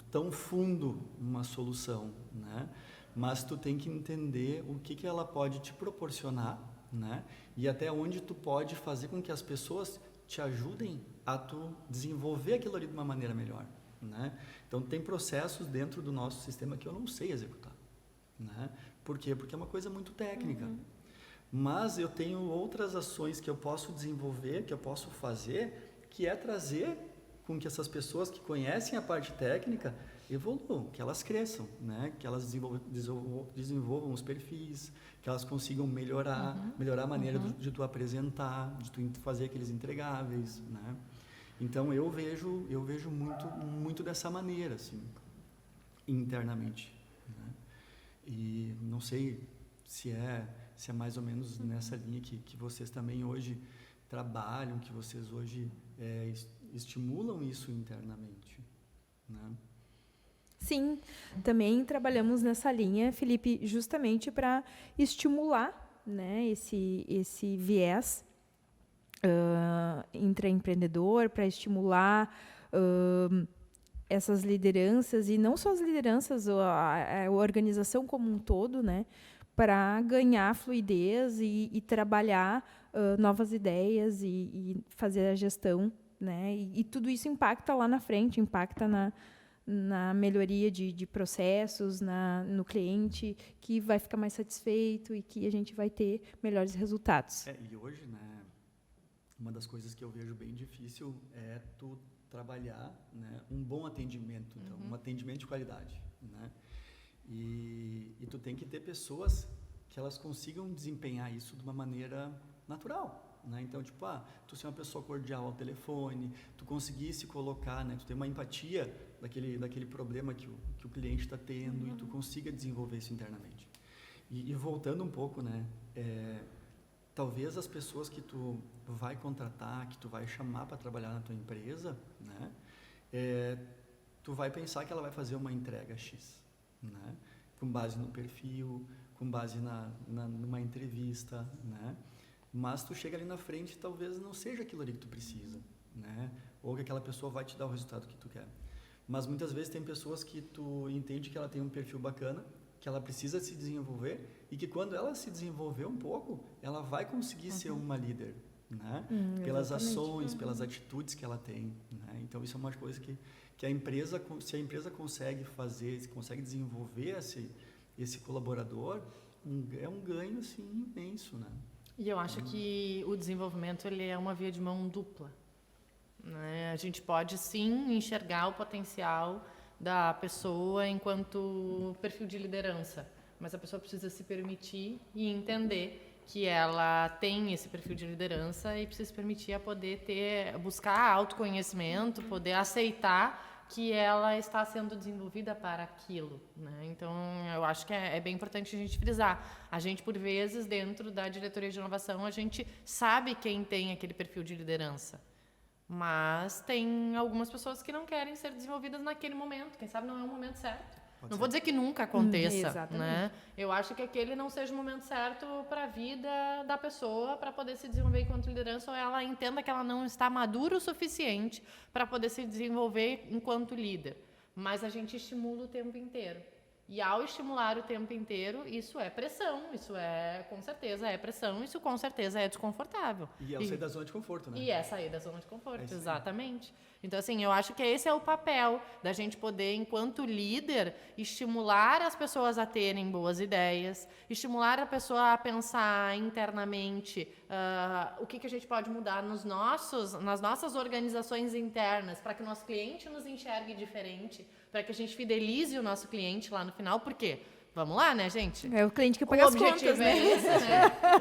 tão fundo uma solução, né? Mas tu tem que entender o que ela pode te proporcionar, né? E até onde tu pode fazer com que as pessoas te ajudem a tu desenvolver aquilo ali de uma maneira melhor, né? Então, tem processos dentro do nosso sistema que eu não sei executar, né? Por quê? Porque é uma coisa muito técnica. Mas eu tenho outras ações que eu posso desenvolver, que eu posso fazer, que é trazer com que essas pessoas que conhecem a parte técnica evoluam, que elas cresçam, né? Que elas desenvolvam os perfis, que elas consigam melhorar a maneira de tu apresentar, de tu fazer aqueles entregáveis, né? Então eu vejo muito dessa maneira, assim, internamente, né? E não sei se é mais ou menos nessa linha que vocês também hoje trabalham, que vocês hoje estimulam isso internamente, né? Sim, também trabalhamos nessa linha, Felipe, justamente para estimular, né, esse viés intraempreendedor, para estimular essas lideranças, e não só as lideranças, a organização como um todo, né, para ganhar fluidez e trabalhar novas ideias e fazer a gestão, né, e tudo isso impacta lá na frente, impacta na melhoria de processos, no cliente, que vai ficar mais satisfeito e que a gente vai ter melhores resultados. E hoje, né, uma das coisas que eu vejo bem difícil é tu trabalhar, né, um bom atendimento, então, um atendimento de qualidade, né? E tu tem que ter pessoas que elas consigam desempenhar isso de uma maneira natural, né? Então, tipo, tu ser uma pessoa cordial ao telefone, tu conseguir se colocar, né, tu ter uma empatia daquele problema que o cliente está tendo, e tu consiga desenvolver isso internamente. E voltando um pouco, né, talvez as pessoas que tu vai contratar, que tu vai chamar para trabalhar na tua empresa, né, tu vai pensar que ela vai fazer uma entrega X, né, com base no perfil, com base numa entrevista, né, mas tu chega ali na frente e talvez não seja aquilo ali que tu precisa, né, ou que aquela pessoa vai te dar o resultado que tu quer. Mas muitas vezes tem pessoas que tu entende que ela tem um perfil bacana, que ela precisa se desenvolver, e que quando ela se desenvolver um pouco, ela vai conseguir ser uma líder, né? Pelas ações, pelas atitudes que ela tem, né? Então isso é uma coisa que a empresa, se a empresa consegue fazer, se consegue desenvolver esse colaborador, é um ganho assim imenso, né? E eu acho que o desenvolvimento ele é uma via de mão dupla, né? A gente pode sim enxergar o potencial da pessoa enquanto perfil de liderança, mas a pessoa precisa se permitir e entender que ela tem esse perfil de liderança e precisa se permitir a poder buscar autoconhecimento, poder aceitar que ela está sendo desenvolvida para aquilo, né? Então, eu acho que é bem importante a gente frisar. A gente, por vezes, dentro da diretoria de inovação, a gente sabe quem tem aquele perfil de liderança. Mas tem algumas pessoas que não querem ser desenvolvidas naquele momento. Quem sabe não é o momento certo. Não vou dizer que nunca aconteça, né? Eu acho que aquele não seja o momento certo para a vida da pessoa, para poder se desenvolver enquanto liderança, ou ela entenda que ela não está madura o suficiente para poder se desenvolver enquanto líder. Mas a gente estimula o tempo inteiro. E ao estimular o tempo inteiro, isso é pressão, isso com certeza é pressão, isso com certeza é desconfortável. E é sair da zona de conforto, né? E é sair da zona de conforto, exatamente. Então, assim, eu acho que esse é o papel da gente poder, enquanto líder, estimular as pessoas a terem boas ideias, estimular a pessoa a pensar internamente o que a gente pode mudar nas nossas organizações internas, para que o nosso cliente nos enxergue diferente, para que a gente fidelize o nosso cliente lá no final. Por quê? Vamos lá, né, gente? É o cliente que paga as contas, né?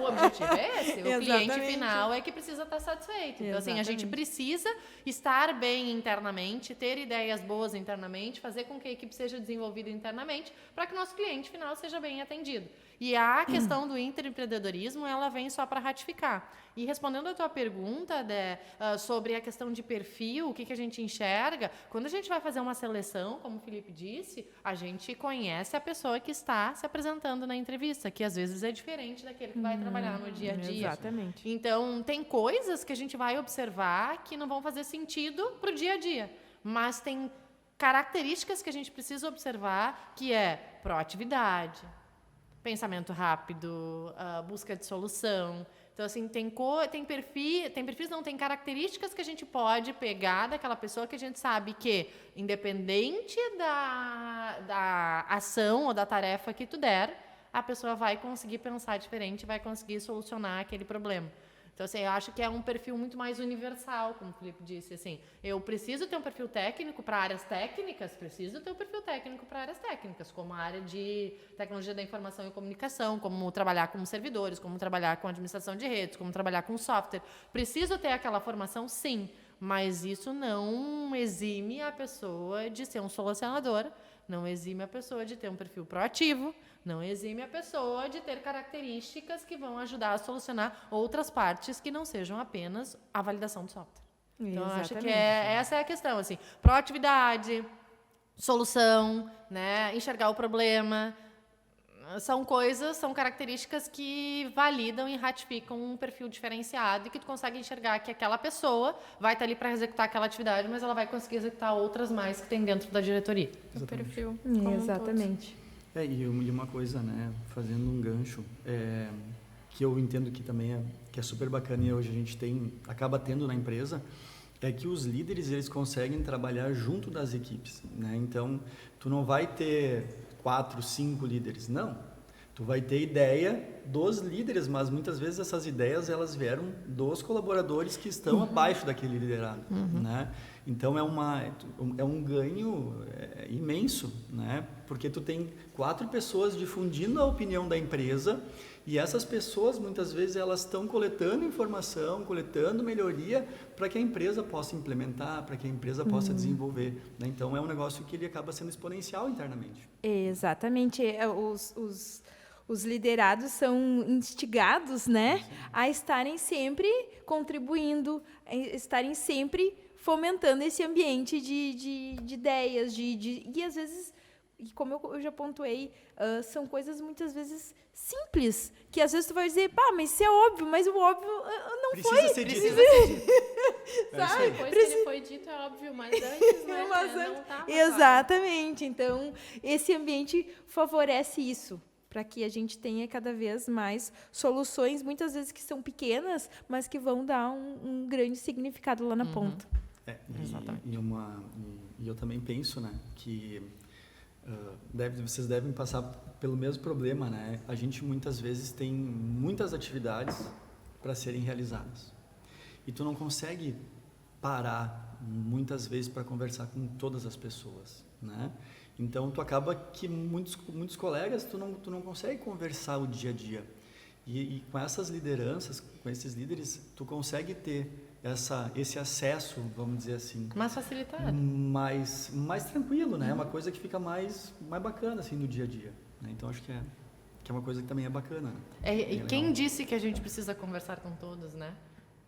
O objetivo é esse. O cliente final é que precisa estar satisfeito. Então, assim, a gente precisa estar bem internamente, ter ideias boas internamente, fazer com que a equipe seja desenvolvida internamente, para que o nosso cliente final seja bem atendido. E a questão do intraempreendedorismo, ela vem só para ratificar. E respondendo a tua pergunta, Dé, sobre a questão de perfil, o que a gente enxerga, quando a gente vai fazer uma seleção, como o Felipe disse, a gente conhece a pessoa que está se apresentando na entrevista, que às vezes é diferente daquele que vai trabalhar no dia a dia. Exatamente. Então, tem coisas que a gente vai observar que não vão fazer sentido para o dia a dia, mas tem características que a gente precisa observar, que é proatividade, pensamento rápido, busca de solução. Então, assim, tem características que a gente pode pegar daquela pessoa que a gente sabe que, independente da ação ou da tarefa que tu der, a pessoa vai conseguir pensar diferente, vai conseguir solucionar aquele problema. Então, assim, eu acho que é um perfil muito mais universal, como o Felipe disse, assim, eu preciso ter um perfil técnico para áreas técnicas, preciso ter um perfil técnico para áreas técnicas, como a área de tecnologia da informação e comunicação, como trabalhar com servidores, como trabalhar com administração de redes, como trabalhar com software. Preciso ter aquela formação, sim, Mas isso não exime a pessoa de ser um solucionador, não exime a pessoa de ter um perfil proativo, não exime a pessoa de ter características que vão ajudar a solucionar outras partes que não sejam apenas a validação do software. Então, eu acho que essa é a questão, assim, proatividade, solução, né, enxergar o problema, são características que validam e ratificam um perfil diferenciado e que tu consegue enxergar que aquela pessoa vai estar ali para executar aquela atividade, mas ela vai conseguir executar outras mais que tem dentro da diretoria. O perfil. Exatamente. E uma coisa, né, fazendo um gancho, que eu entendo que também que é super bacana e hoje a gente acaba tendo na empresa, é que os líderes eles conseguem trabalhar junto das equipes, né? Então, tu não vai ter 4, 5 líderes, não. Tu vai ter ideia dos líderes, mas muitas vezes essas ideias elas vieram dos colaboradores que estão abaixo daquele liderado, né? Então é um ganho imenso, né? Porque tu tem 4 pessoas difundindo a opinião da empresa e essas pessoas muitas vezes elas estão coletando informação, coletando melhoria para que a empresa possa implementar, para que a empresa possa desenvolver, né? Então é um negócio que ele acaba sendo exponencial internamente. Exatamente. Os liderados são instigados, né, a estarem sempre contribuindo, a estarem sempre fomentando esse ambiente de ideias, e às vezes, como eu já pontuei, são coisas muitas vezes simples, que às vezes tu vai dizer, mas isso é óbvio, mas o óbvio não precisa foi. Ser dito. Sabe? Depois que ele foi dito, é óbvio, mas antes, né? Não tá Exatamente. Então, esse ambiente favorece isso, para que a gente tenha cada vez mais soluções, muitas vezes que são pequenas, mas que vão dar um grande significado lá na ponta. Exatamente. E eu também penso, né, que vocês devem passar pelo mesmo problema, né? A gente muitas vezes tem muitas atividades para serem realizadas e tu não consegue parar muitas vezes para conversar com todas as pessoas, né? Então tu acaba que muitos colegas tu não consegue conversar o dia a dia e com essas lideranças, com esses líderes, tu consegue ter esse acesso, vamos dizer assim, mais facilitado, mais tranquilo, né? Uma coisa que fica mais bacana assim no dia a dia, né? Então acho que é uma coisa que também é bacana, né? E quem disse que a gente precisa conversar com todos, né?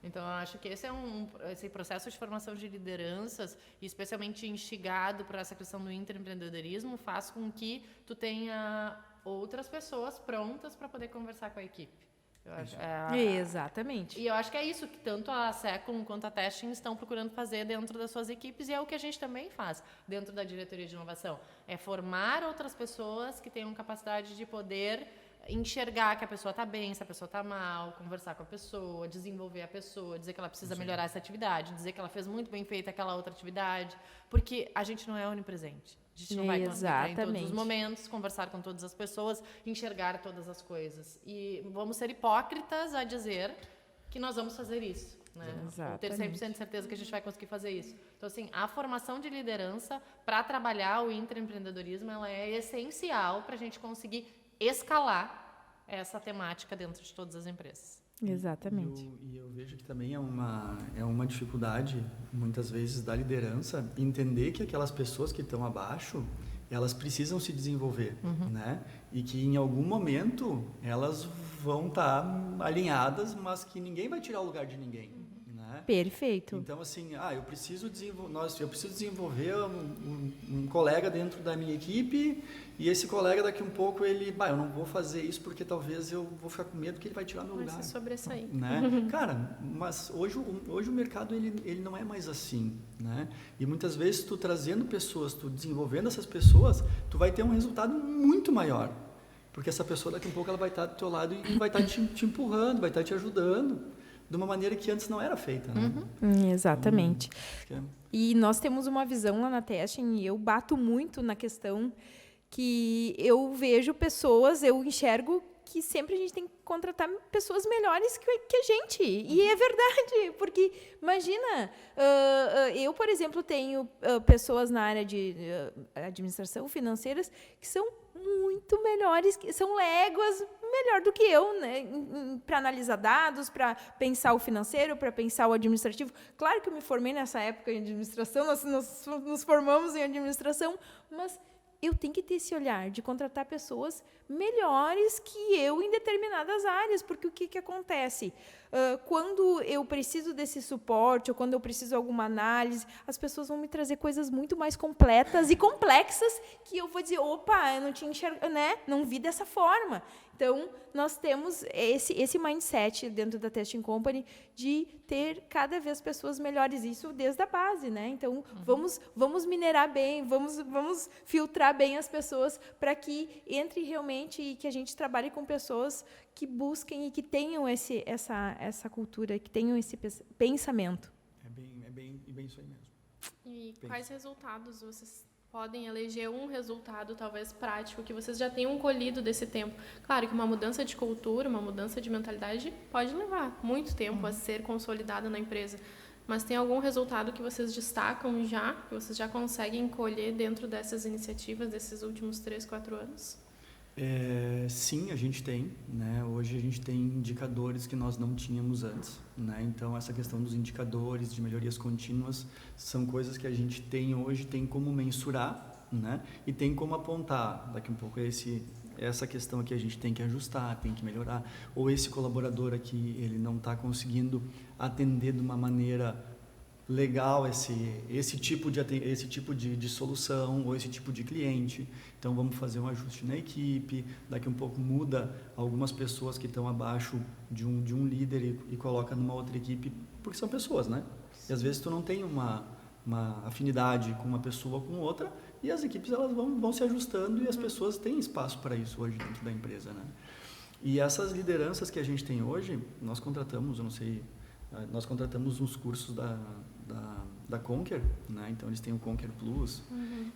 Então, eu acho que esse processo de formação de lideranças, especialmente instigado por essa questão do intraempreendedorismo, faz com que tu tenha outras pessoas prontas para poder conversar com a equipe. Eu acho, Exatamente. E eu acho que é isso que tanto a Seclum quanto a Testing estão procurando fazer dentro das suas equipes, e é o que a gente também faz dentro da diretoria de inovação. É formar outras pessoas que tenham capacidade de poder enxergar que a pessoa está bem, se a pessoa está mal, conversar com a pessoa, desenvolver a pessoa, dizer que ela precisa melhorar essa atividade, dizer que ela fez muito bem feita aquela outra atividade, porque a gente não é onipresente. A gente não vai conseguir estar em todos os momentos, conversar com todas as pessoas, enxergar todas as coisas. E vamos ser hipócritas a dizer que nós vamos fazer isso, né? Ou ter 100% de certeza que a gente vai conseguir fazer isso. Então, assim, a formação de liderança para trabalhar o intraempreendedorismo, ela é essencial para a gente conseguir escalar essa temática dentro de todas as empresas. Exatamente. E eu vejo que também é uma dificuldade, muitas vezes, da liderança entender que aquelas pessoas que estão abaixo, elas precisam se desenvolver, né? E que em algum momento elas vão estar alinhadas, mas que ninguém vai tirar o lugar de ninguém. Né? Perfeito. Então, assim, eu preciso desenvolver um colega dentro da minha equipe e esse colega daqui um pouco eu não vou fazer isso porque talvez eu vou ficar com medo que ele vai tirar meu lugar. Vai se sobressair. Né? Cara, mas hoje o mercado ele não é mais assim, né? E muitas vezes tu trazendo pessoas, tu desenvolvendo essas pessoas, tu vai ter um resultado muito maior. Porque essa pessoa daqui um pouco ela vai estar do teu lado e vai estar te empurrando, vai estar te ajudando de uma maneira que antes não era feita, né? Exatamente. E nós temos uma visão lá na Testing, e eu bato muito na questão que eu vejo pessoas, eu enxergo que sempre a gente tem que contratar pessoas melhores que a gente. E é verdade, porque imagina, eu, por exemplo, tenho pessoas na área de administração financeiras que são muito melhores, que são léguas melhor do que eu, né, para analisar dados, para pensar o financeiro, para pensar o administrativo. Claro que eu me formei nessa época em administração, nós nos formamos em administração, mas eu tenho que ter esse olhar de contratar pessoas melhores que eu em determinadas áreas, porque o que acontece? Quando eu preciso desse suporte, ou quando eu preciso de alguma análise, as pessoas vão me trazer coisas muito mais completas e complexas que eu vou dizer, opa, eu não tinha enxergado, né? Não vi dessa forma. Então, nós temos esse mindset dentro da Testing Company de ter cada vez pessoas melhores, isso desde a base, né? Então, vamos minerar bem, vamos filtrar bem as pessoas para que entre realmente e que a gente trabalhe com pessoas que busquem e que tenham essa cultura, que tenham esse pensamento. É bem isso aí mesmo. E quais resultados vocês podem eleger um resultado talvez prático que vocês já tenham colhido desse tempo? Claro que uma mudança de cultura, uma mudança de mentalidade pode levar muito tempo a ser consolidada na empresa, mas tem algum resultado que vocês destacam já, que vocês já conseguem colher dentro dessas iniciativas desses últimos 3, 4 anos? Sim, a gente tem, né? Hoje a gente tem indicadores que nós não tínhamos antes, né? Então essa questão dos indicadores de melhorias contínuas são coisas que a gente tem hoje, tem como mensurar, né? E tem como apontar. Daqui um pouco essa questão aqui a gente tem que ajustar, tem que melhorar, ou esse colaborador aqui ele não está conseguindo atender de uma maneira legal esse tipo de solução ou esse tipo de cliente, então vamos fazer um ajuste na equipe, daqui um pouco muda algumas pessoas que estão abaixo de um líder e coloca numa outra equipe, porque são pessoas, né? E às vezes tu não tem uma afinidade com uma pessoa ou com outra, e as equipes elas vão se ajustando e as pessoas têm espaço para isso hoje dentro da empresa, né? E essas lideranças que a gente tem hoje, nós contratamos uns cursos da Conquer, né? Então eles têm o Conquer Plus,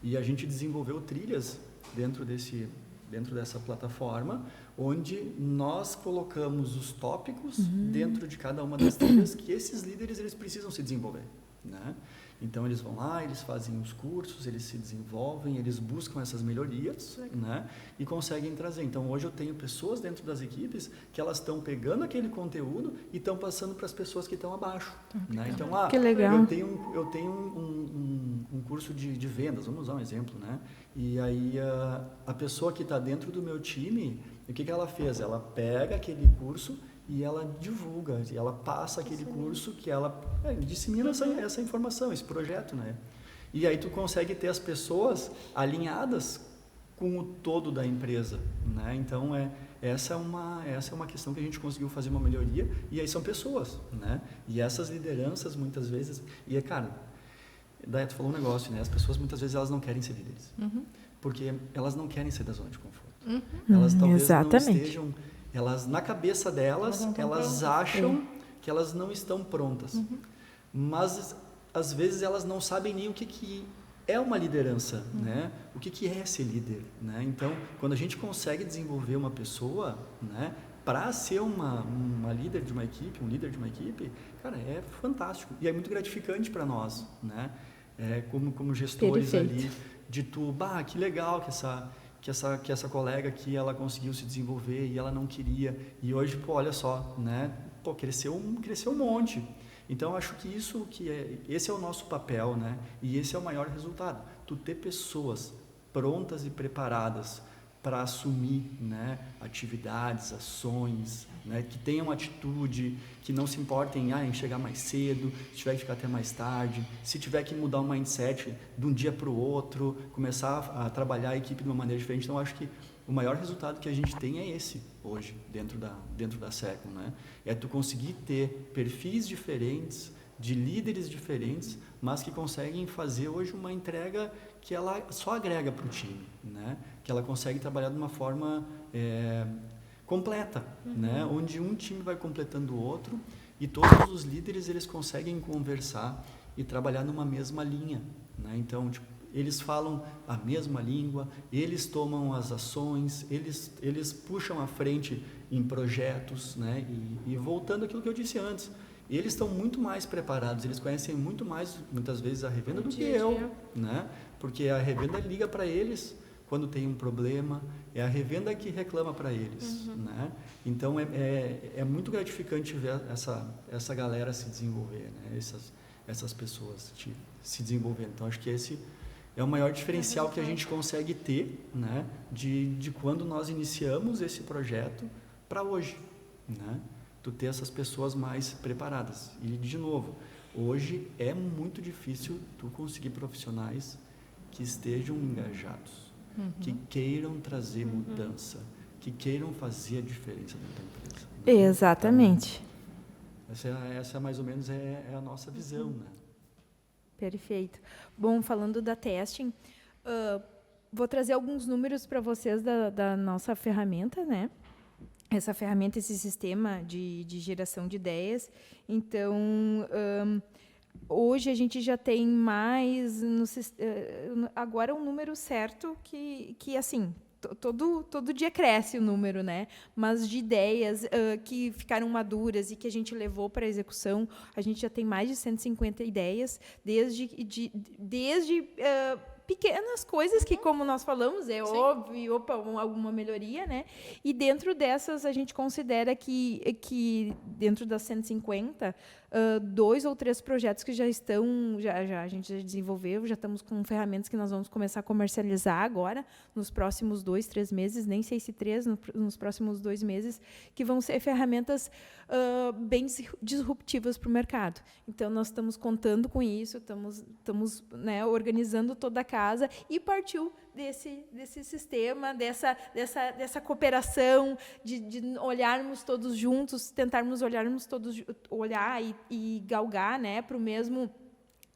e a gente desenvolveu trilhas dentro dessa plataforma, onde nós colocamos os tópicos dentro de cada uma das trilhas que esses líderes eles precisam se desenvolver, né? Então eles vão lá, eles fazem os cursos, eles se desenvolvem, eles buscam essas melhorias, né? E conseguem trazer. Então hoje eu tenho pessoas dentro das equipes que elas estão pegando aquele conteúdo e estão passando para as pessoas que estão abaixo, né? Então que legal. eu tenho um curso de vendas, vamos usar um exemplo, né? E aí a pessoa que está dentro do meu time, o que ela fez? Ela pega aquele curso e ela divulga, e ela passa aquele curso que ela dissemina essa informação, esse projeto, né? E aí tu consegue ter as pessoas alinhadas com o todo da empresa, né? Então essa é uma questão que a gente conseguiu fazer uma melhoria, e aí são pessoas, né? E essas lideranças muitas vezes, cara, daí tu falou um negócio, né? As pessoas muitas vezes elas não querem ser líderes, porque elas não querem sair da zona de conforto. Elas talvez não estejam, na cabeça delas, elas acham que elas não estão prontas. Mas, às vezes, elas não sabem nem o que é uma liderança, né? O que é ser líder, né? Então, quando a gente consegue desenvolver uma pessoa, né, para ser uma líder de uma equipe, um líder de uma equipe, cara, é fantástico. E é muito gratificante para nós, né? Como gestores ali, de que legal que essa colega aqui, ela conseguiu se desenvolver e ela não queria, e hoje, olha só, né, cresceu um monte. Então, acho que esse é o nosso papel, né, e esse é o maior resultado, tu ter pessoas prontas e preparadas para assumir, né, atividades, ações, né, que tenham atitude, que não se importem em chegar mais cedo, se tiver que ficar até mais tarde, se tiver que mudar o mindset de um dia para o outro, começar a trabalhar a equipe de uma maneira diferente. Então, acho que o maior resultado que a gente tem é esse hoje, dentro da Second, né? É tu conseguir ter perfis diferentes, de líderes diferentes, mas que conseguem fazer hoje uma entrega que ela só agrega para o time, né? Que ela consegue trabalhar de uma forma completa, né? Onde um time vai completando o outro e todos os líderes eles conseguem conversar e trabalhar numa mesma linha, né? Então, eles falam a mesma língua, eles tomam as ações, eles puxam à frente em projetos, né? E voltando àquilo que eu disse antes, eles estão muito mais preparados, eles conhecem muito mais, muitas vezes, a revenda do que eu, né? Porque a revenda liga para eles quando tem um problema, é a revenda que reclama para eles, né? Então é muito gratificante ver essa galera se desenvolver, né? Essas pessoas se desenvolvendo. Então acho que esse é o maior diferencial que a gente consegue ter, né? De quando nós iniciamos esse projeto para hoje, né? Tu ter essas pessoas mais preparadas. E de novo, hoje é muito difícil tu conseguir profissionais que estejam engajados, que queiram trazer mudança, que queiram fazer a diferença dentro da empresa. Né? Exatamente. Então, essa mais ou menos é a nossa visão, né? Perfeito. Bom, falando da testing, vou trazer alguns números para vocês da nossa ferramenta, né? Essa ferramenta, esse sistema de geração de ideias. Então, hoje a gente já tem mais... agora um número certo que assim... Todo dia cresce o número, né? Mas de ideias que ficaram maduras e que a gente levou para a execução, a gente já tem mais de 150 ideias, desde pequenas coisas que, como nós falamos, é óbvio, alguma melhoria, né? E dentro dessas, a gente considera que dentro das 150, 2 ou 3 projetos que já a gente já desenvolveu, já estamos com ferramentas que nós vamos começar a comercializar agora, nos próximos 2, 3 meses, nem sei se 3, nos próximos 2 meses, que vão ser ferramentas bem disruptivas para o mercado. Então, nós estamos contando com isso, estamos né, organizando toda a casa e partiu desse sistema, dessa cooperação, de olharmos todos juntos, tentarmos olhar e galgar, né, para o mesmo...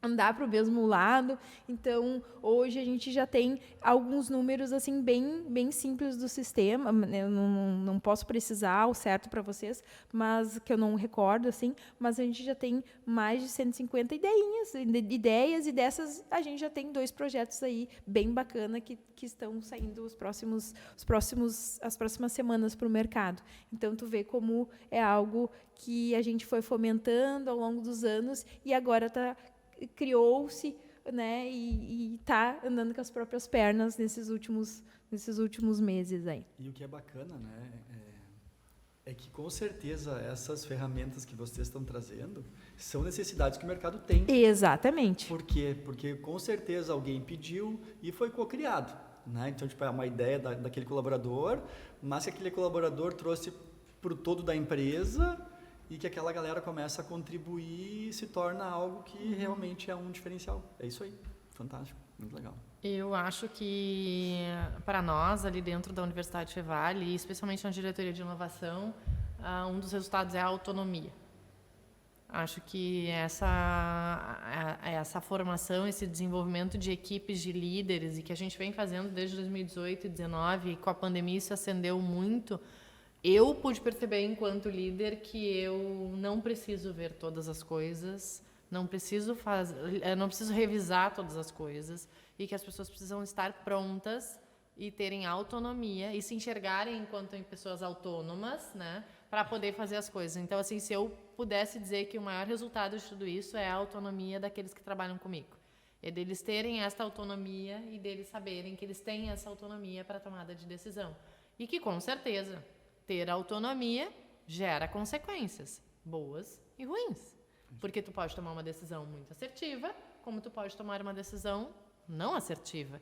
andar para o mesmo lado. Então, hoje a gente já tem alguns números assim bem simples do sistema. Eu não posso precisar ao certo para vocês, mas que eu não recordo assim, mas a gente já tem mais de 150 ideias e dessas a gente já tem 2 projetos aí bem bacana que estão saindo as próximas semanas para o mercado. Então, tu vê como é algo que a gente foi fomentando ao longo dos anos e agora criou-se, né, e está andando com as próprias pernas nesses últimos meses aí. E o que é bacana, né, é que com certeza essas ferramentas que vocês estão trazendo são necessidades que o mercado tem. Exatamente. Por quê? Porque com certeza alguém pediu e foi cocriado, né? Então, tipo, é uma ideia daquele colaborador, mas que aquele colaborador trouxe para o todo da empresa e que aquela galera começa a contribuir e se torna algo que realmente é um diferencial. É isso aí. Fantástico. Muito legal. Eu acho que, para nós, ali dentro da Universidade Fevale, e especialmente na diretoria de inovação, um dos resultados é a autonomia. Acho que essa formação, esse desenvolvimento de equipes de líderes, e que a gente vem fazendo desde 2018 e 2019, e com a pandemia isso acendeu muito. Eu pude perceber, enquanto líder, que eu não preciso ver todas as coisas, não preciso revisar todas as coisas, e que as pessoas precisam estar prontas e terem autonomia e se enxergarem enquanto pessoas autônomas, né, para poder fazer as coisas. Então, assim, se eu pudesse dizer que o maior resultado de tudo isso é a autonomia daqueles que trabalham comigo. É deles terem essa autonomia e deles saberem que eles têm essa autonomia para a tomada de decisão. E que, com certeza, ter autonomia gera consequências boas e ruins. Porque tu pode tomar uma decisão muito assertiva, como tu pode tomar uma decisão não assertiva.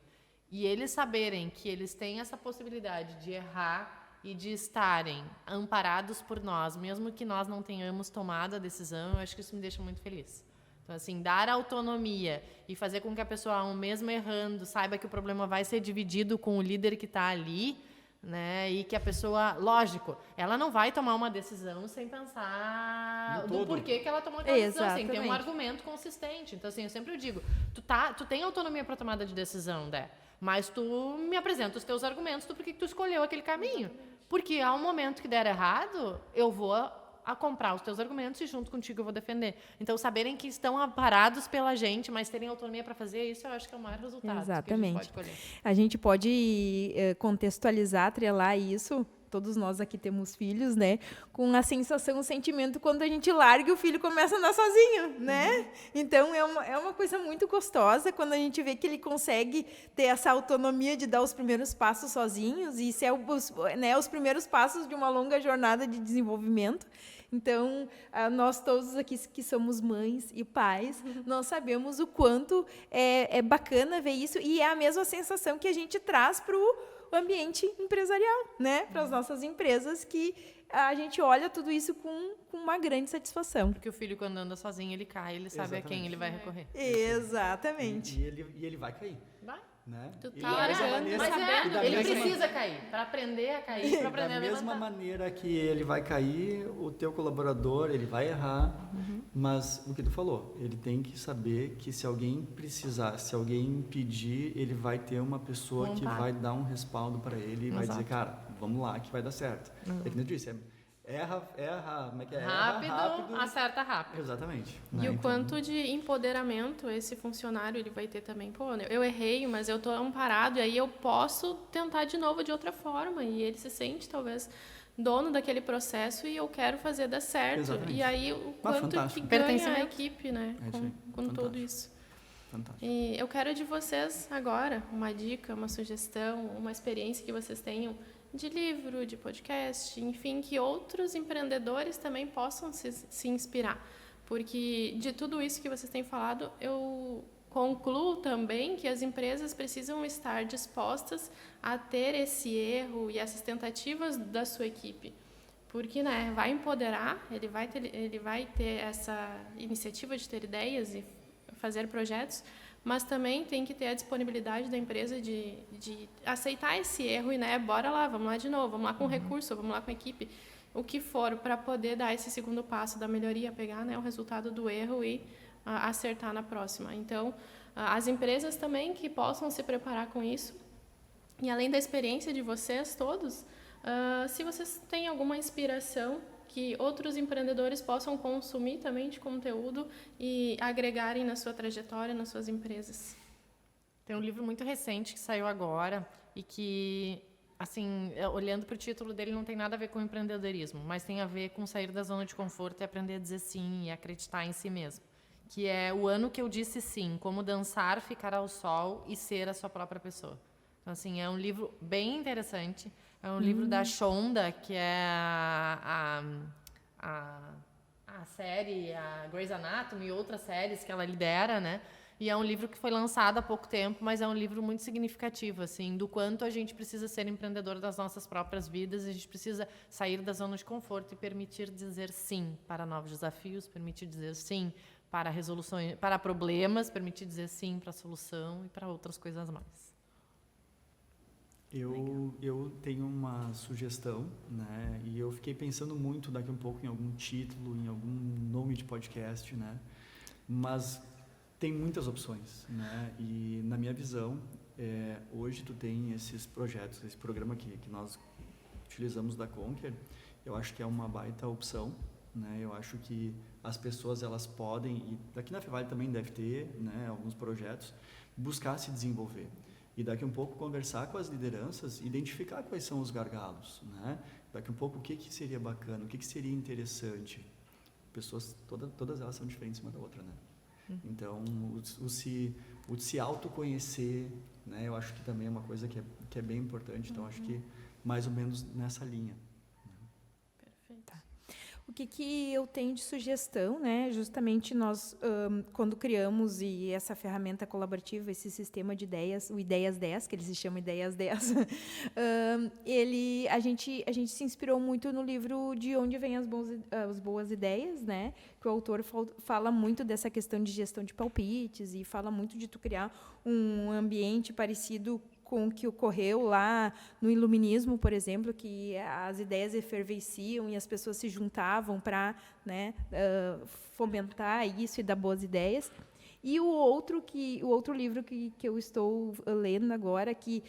E eles saberem que eles têm essa possibilidade de errar e de estarem amparados por nós, mesmo que nós não tenhamos tomado a decisão, eu acho que isso me deixa muito feliz. Então, assim, dar autonomia e fazer com que a pessoa, mesmo errando, saiba que o problema vai ser dividido com o líder que está ali, né? E que a pessoa, lógico, ela não vai tomar uma decisão sem pensar do porquê que ela tomou aquela decisão, sem ter um argumento consistente. Então, assim, eu sempre digo, tu tem autonomia para tomada de decisão, Dé, mas tu me apresenta os teus argumentos do porquê que tu escolheu aquele caminho. Porque ao momento que der errado, eu vou a comprar os teus argumentos e junto contigo eu vou defender. Então, saberem que estão amparados pela gente, mas terem autonomia para fazer isso, eu acho que é o maior resultado. Exatamente. Que a gente pode colher. A gente pode contextualizar, atrelar isso todos nós aqui temos filhos, né? Com a sensação, o sentimento quando a gente larga e o filho começa a andar sozinho, né? Então, é uma coisa muito gostosa quando a gente vê que ele consegue ter essa autonomia de dar os primeiros passos sozinhos, e isso é os primeiros passos de uma longa jornada de desenvolvimento. Então, nós todos aqui que somos mães e pais, nós sabemos o quanto é bacana ver isso, e é a mesma sensação que a gente traz para o ambiente empresarial, né? Para as nossas empresas, que a gente olha tudo isso com uma grande satisfação. Porque o filho, quando anda sozinho, ele cai, ele sabe a quem ele vai recorrer. Exatamente. E ele vai cair. Vai. Né? Tu E tá da mesma olhando, maneira- Mas e da ele mesma- precisa cair, para aprender a cair, para aprender Da a mesma levantar. maneira que ele vai cair, o teu colaborador, ele vai errar, mas o que tu falou, ele tem que saber que se alguém precisar, se alguém pedir, ele vai ter uma pessoa que Vontade. vai dar um respaldo para ele e vai Exato. dizer, cara, vamos lá que vai dar certo. É que nem eu disse, erra, como é que é? Rápido, Erra rápido. acerta rápido. Exatamente. E né? o Então, quanto de empoderamento esse funcionário ele vai ter também. Pô, eu errei, mas eu estou amparado, e aí eu posso tentar de novo de outra forma. E ele se sente, talvez, dono daquele processo, e eu quero fazer dar certo. Exatamente. E aí o quanto que fantástico. ganha a Pertencimento. equipe, né? É isso aí. Com tudo Fantástico. isso. Fantástico. E eu quero de vocês agora uma dica, uma sugestão, uma experiência que vocês tenham de livro, de podcast, enfim, que outros empreendedores também possam se inspirar. Porque de tudo isso que vocês têm falado, eu concluo também que as empresas precisam estar dispostas a ter esse erro e essas tentativas da sua equipe. Porque, né, vai empoderar, ele vai ter essa iniciativa de ter ideias e fazer projetos, mas também tem que ter a disponibilidade da empresa de aceitar esse erro e, né, bora lá, vamos lá de novo, vamos lá com recurso, vamos lá com a equipe, o que for, para poder dar esse segundo passo da melhoria, pegar, né, o resultado do erro e acertar na próxima. Então, as empresas também que possam se preparar com isso. E além da experiência de vocês todos, se vocês têm alguma inspiração que outros empreendedores possam consumir também de conteúdo e agregarem na sua trajetória, nas suas empresas. Tem um livro muito recente que saiu agora e que, assim, olhando para o título dele, não tem nada a ver com empreendedorismo, mas tem a ver com sair da zona de conforto e aprender a dizer sim e acreditar em si mesmo. Que é O Ano que Eu Disse Sim, Como Dançar, Ficar ao Sol e Ser a Sua Própria Pessoa. Então, assim, é um livro bem interessante. É um livro da Shonda, que é a série, a Grey's Anatomy e outras séries que ela lidera, né? E é um livro que foi lançado há pouco tempo, mas é um livro muito significativo, assim, do quanto a gente precisa ser empreendedor das nossas próprias vidas, a gente precisa sair da zona de conforto e permitir dizer sim para novos desafios, permitir dizer sim para resoluções, para problemas, permitir dizer sim para a solução e para outras coisas mais. Eu tenho uma sugestão, né? E eu fiquei pensando muito daqui um pouco em algum título, em algum nome de podcast, né? Mas tem muitas opções, né? E na minha visão, hoje tu tem esses projetos, esse programa que nós utilizamos da Conquer, eu acho que é uma baita opção, né? Eu acho que as pessoas elas podem, e daqui na Fevale também deve ter, né, alguns projetos, buscar se desenvolver. E daqui um pouco conversar com as lideranças, identificar quais são os gargalos, né? Daqui um pouco o que seria bacana, o que seria interessante. Pessoas, todas elas são diferentes uma da outra, né? Então, o se autoconhecer, né? Eu acho que também é uma coisa que é bem importante. Então, acho que mais ou menos nessa linha. Perfeito. O que eu tenho de sugestão, né? Justamente nós, quando criamos essa ferramenta colaborativa, esse sistema de ideias, o Ideias 10, que eles se chamam Ideias 10, a gente se inspirou muito no livro De Onde Vêm as Boas Ideias, né? Que o autor fala muito dessa questão de gestão de palpites e fala muito de tu criar um ambiente parecido com o que ocorreu lá no Iluminismo, por exemplo, que as ideias efervesciam e as pessoas se juntavam para, né, fomentar isso e dar boas ideias. E o outro livro que eu estou lendo agora, que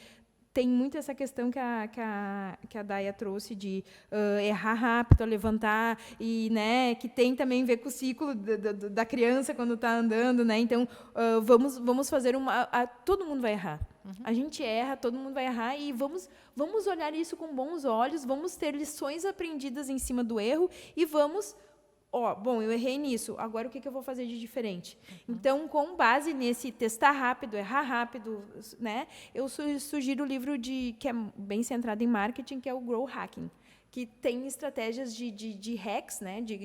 tem muito essa questão que a Daia trouxe de errar rápido, levantar, e, né, que tem também a ver com o ciclo da criança quando está andando. Né? Então, vamos fazer todo mundo vai errar. A gente erra, todo mundo vai errar, e vamos olhar isso com bons olhos, vamos ter lições aprendidas em cima do erro e vamos... bom, eu errei nisso, agora o que eu vou fazer de diferente? Então, com base nesse testar rápido, errar rápido, né, eu sugiro o livro que é bem centrado em marketing, que é o Grow Hacking, que tem estratégias de hacks, né, de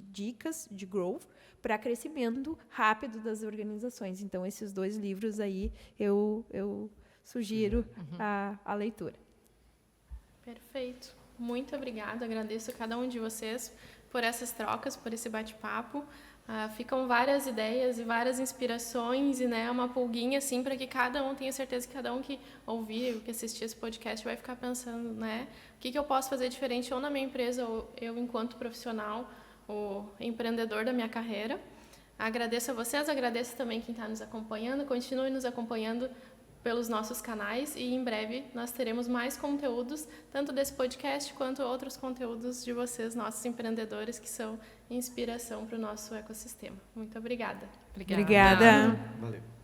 dicas de growth para crescimento rápido das organizações. Então, esses 2 livros aí eu sugiro a leitura. Perfeito. Muito obrigada. Agradeço a cada um de vocês por essas trocas, por esse bate-papo. Ficam várias ideias e várias inspirações e, né, uma pulguinha assim para que cada um tenha certeza que cada um que ouvir, que assistir esse podcast vai ficar pensando, né, o que eu posso fazer diferente ou na minha empresa ou eu enquanto profissional, o empreendedor da minha carreira. Agradeço a vocês, agradeço também quem está nos acompanhando, continue nos acompanhando pelos nossos canais, e em breve nós teremos mais conteúdos, tanto desse podcast quanto outros conteúdos de vocês, nossos empreendedores, que são inspiração para o nosso ecossistema. Muito obrigada. Obrigada. Valeu.